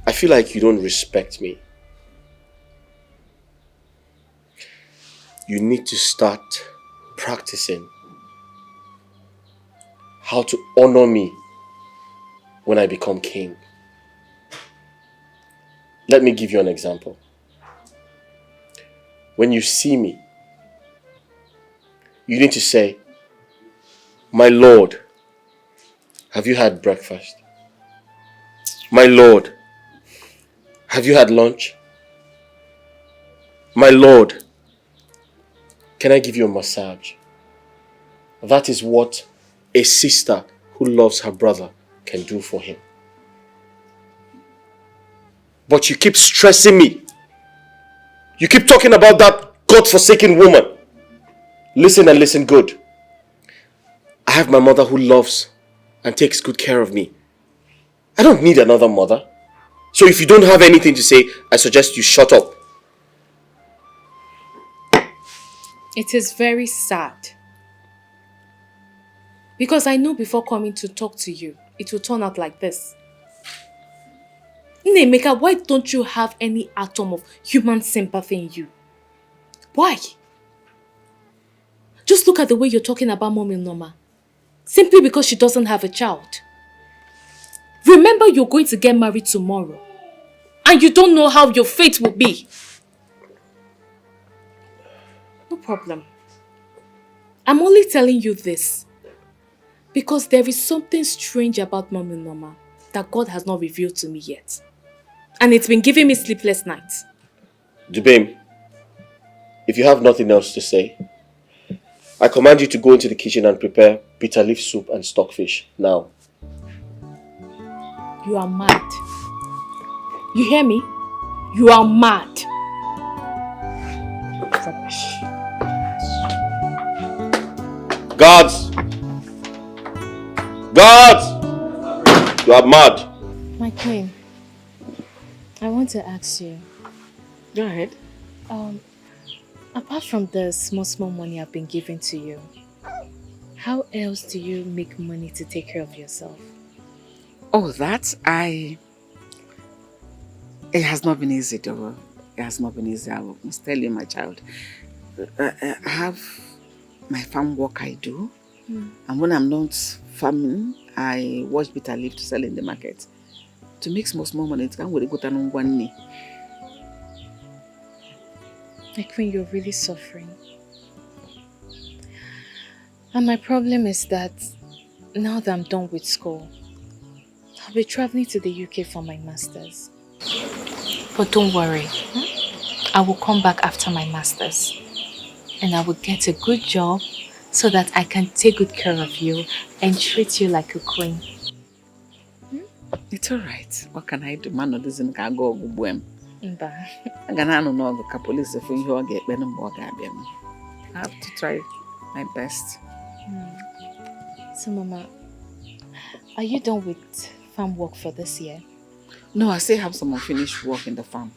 H: I feel like you don't respect me. You need to start practicing how to honor me when I become king. Let me give you an example. When you see me, you need to say, "My lord, have you had breakfast? My lord, have you had lunch? My lord, can I give you a massage?" That is what a sister who loves her brother can do for him. But you keep stressing me. You keep talking about that God-forsaken woman. Listen and listen good. I have my mother who loves and takes good care of me. I don't need another mother. So if you don't have anything to say, I suggest you shut up.
D: It is very sad. Because I know before coming to talk to you, it will turn out like this. Nemeka, why don't you have any atom of human sympathy in you? Why? Just look at the way you're talking about Mommy Norma. Simply because she doesn't have a child. Remember, you're going to get married tomorrow. And you don't know how your fate will be. No problem. I'm only telling you this because there is something strange about Mommy Norma that God has not revealed to me yet. And it's been giving me sleepless nights.
H: Dubem, if you have nothing else to say, I command you to go into the kitchen and prepare bitter leaf soup and stockfish now.
D: You are mad. You hear me? You are mad. Rubbish.
H: Guards! Guards! You are mad.
D: My queen, I want to ask you.
N: Go ahead.
D: Apart from the small money I've been giving to you, How else do you make money to take care of yourself?
A: Oh, it has not been easy, though. It has not been easy, I must tell you, my child. I have my farm work I do. And when I'm not farming, I wash bitter leaf to sell in the market. To make small money, it can't really go down on one knee.
D: Like when you're really suffering. And my problem is that now that I'm done with school, I'll be traveling to the UK for my master's. But don't worry, I will come back after my master's and I will get a good job so that I can take good care of you and treat you like a queen.
A: It's alright. What can I do? Man, doesn't go boom.
D: Mba.
A: I police if you get I have to try my best.
D: So, Mama, are you done with farm work for this year?
A: No, I still have some unfinished work in the farm.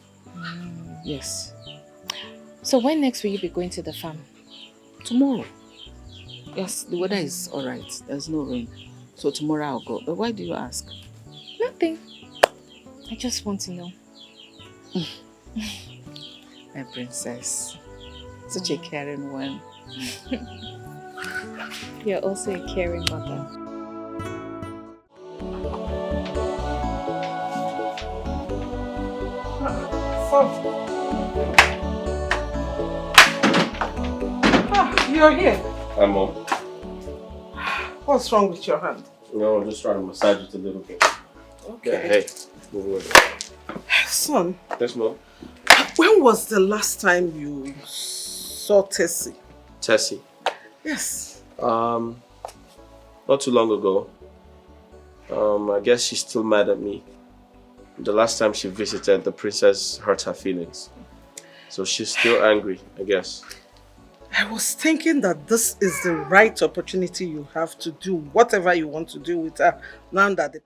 A: Yes.
D: So when next will you be going to the farm?
A: Tomorrow. Yes, the weather is alright. There's no rain. So tomorrow I'll go. But why do you ask?
D: Nothing. I just want to know.
A: My princess. Such a caring one.
D: You're also a caring mother.
E: You're here.
H: Hi, Mom.
E: What's wrong with your hand?
H: No, I'm just trying to massage it a little bit.
E: Okay.
H: Yeah, hey. Move away.
E: Son.
H: Yes, Mom.
E: When was the last time you saw Tessie?
H: Tessie?
E: Yes.
H: Not too long ago. I guess she's still mad at me. The last time she visited, the princess hurt her feelings. So she's still angry, I guess.
E: I was thinking that this is the right opportunity you have to do whatever you want to do with her now that the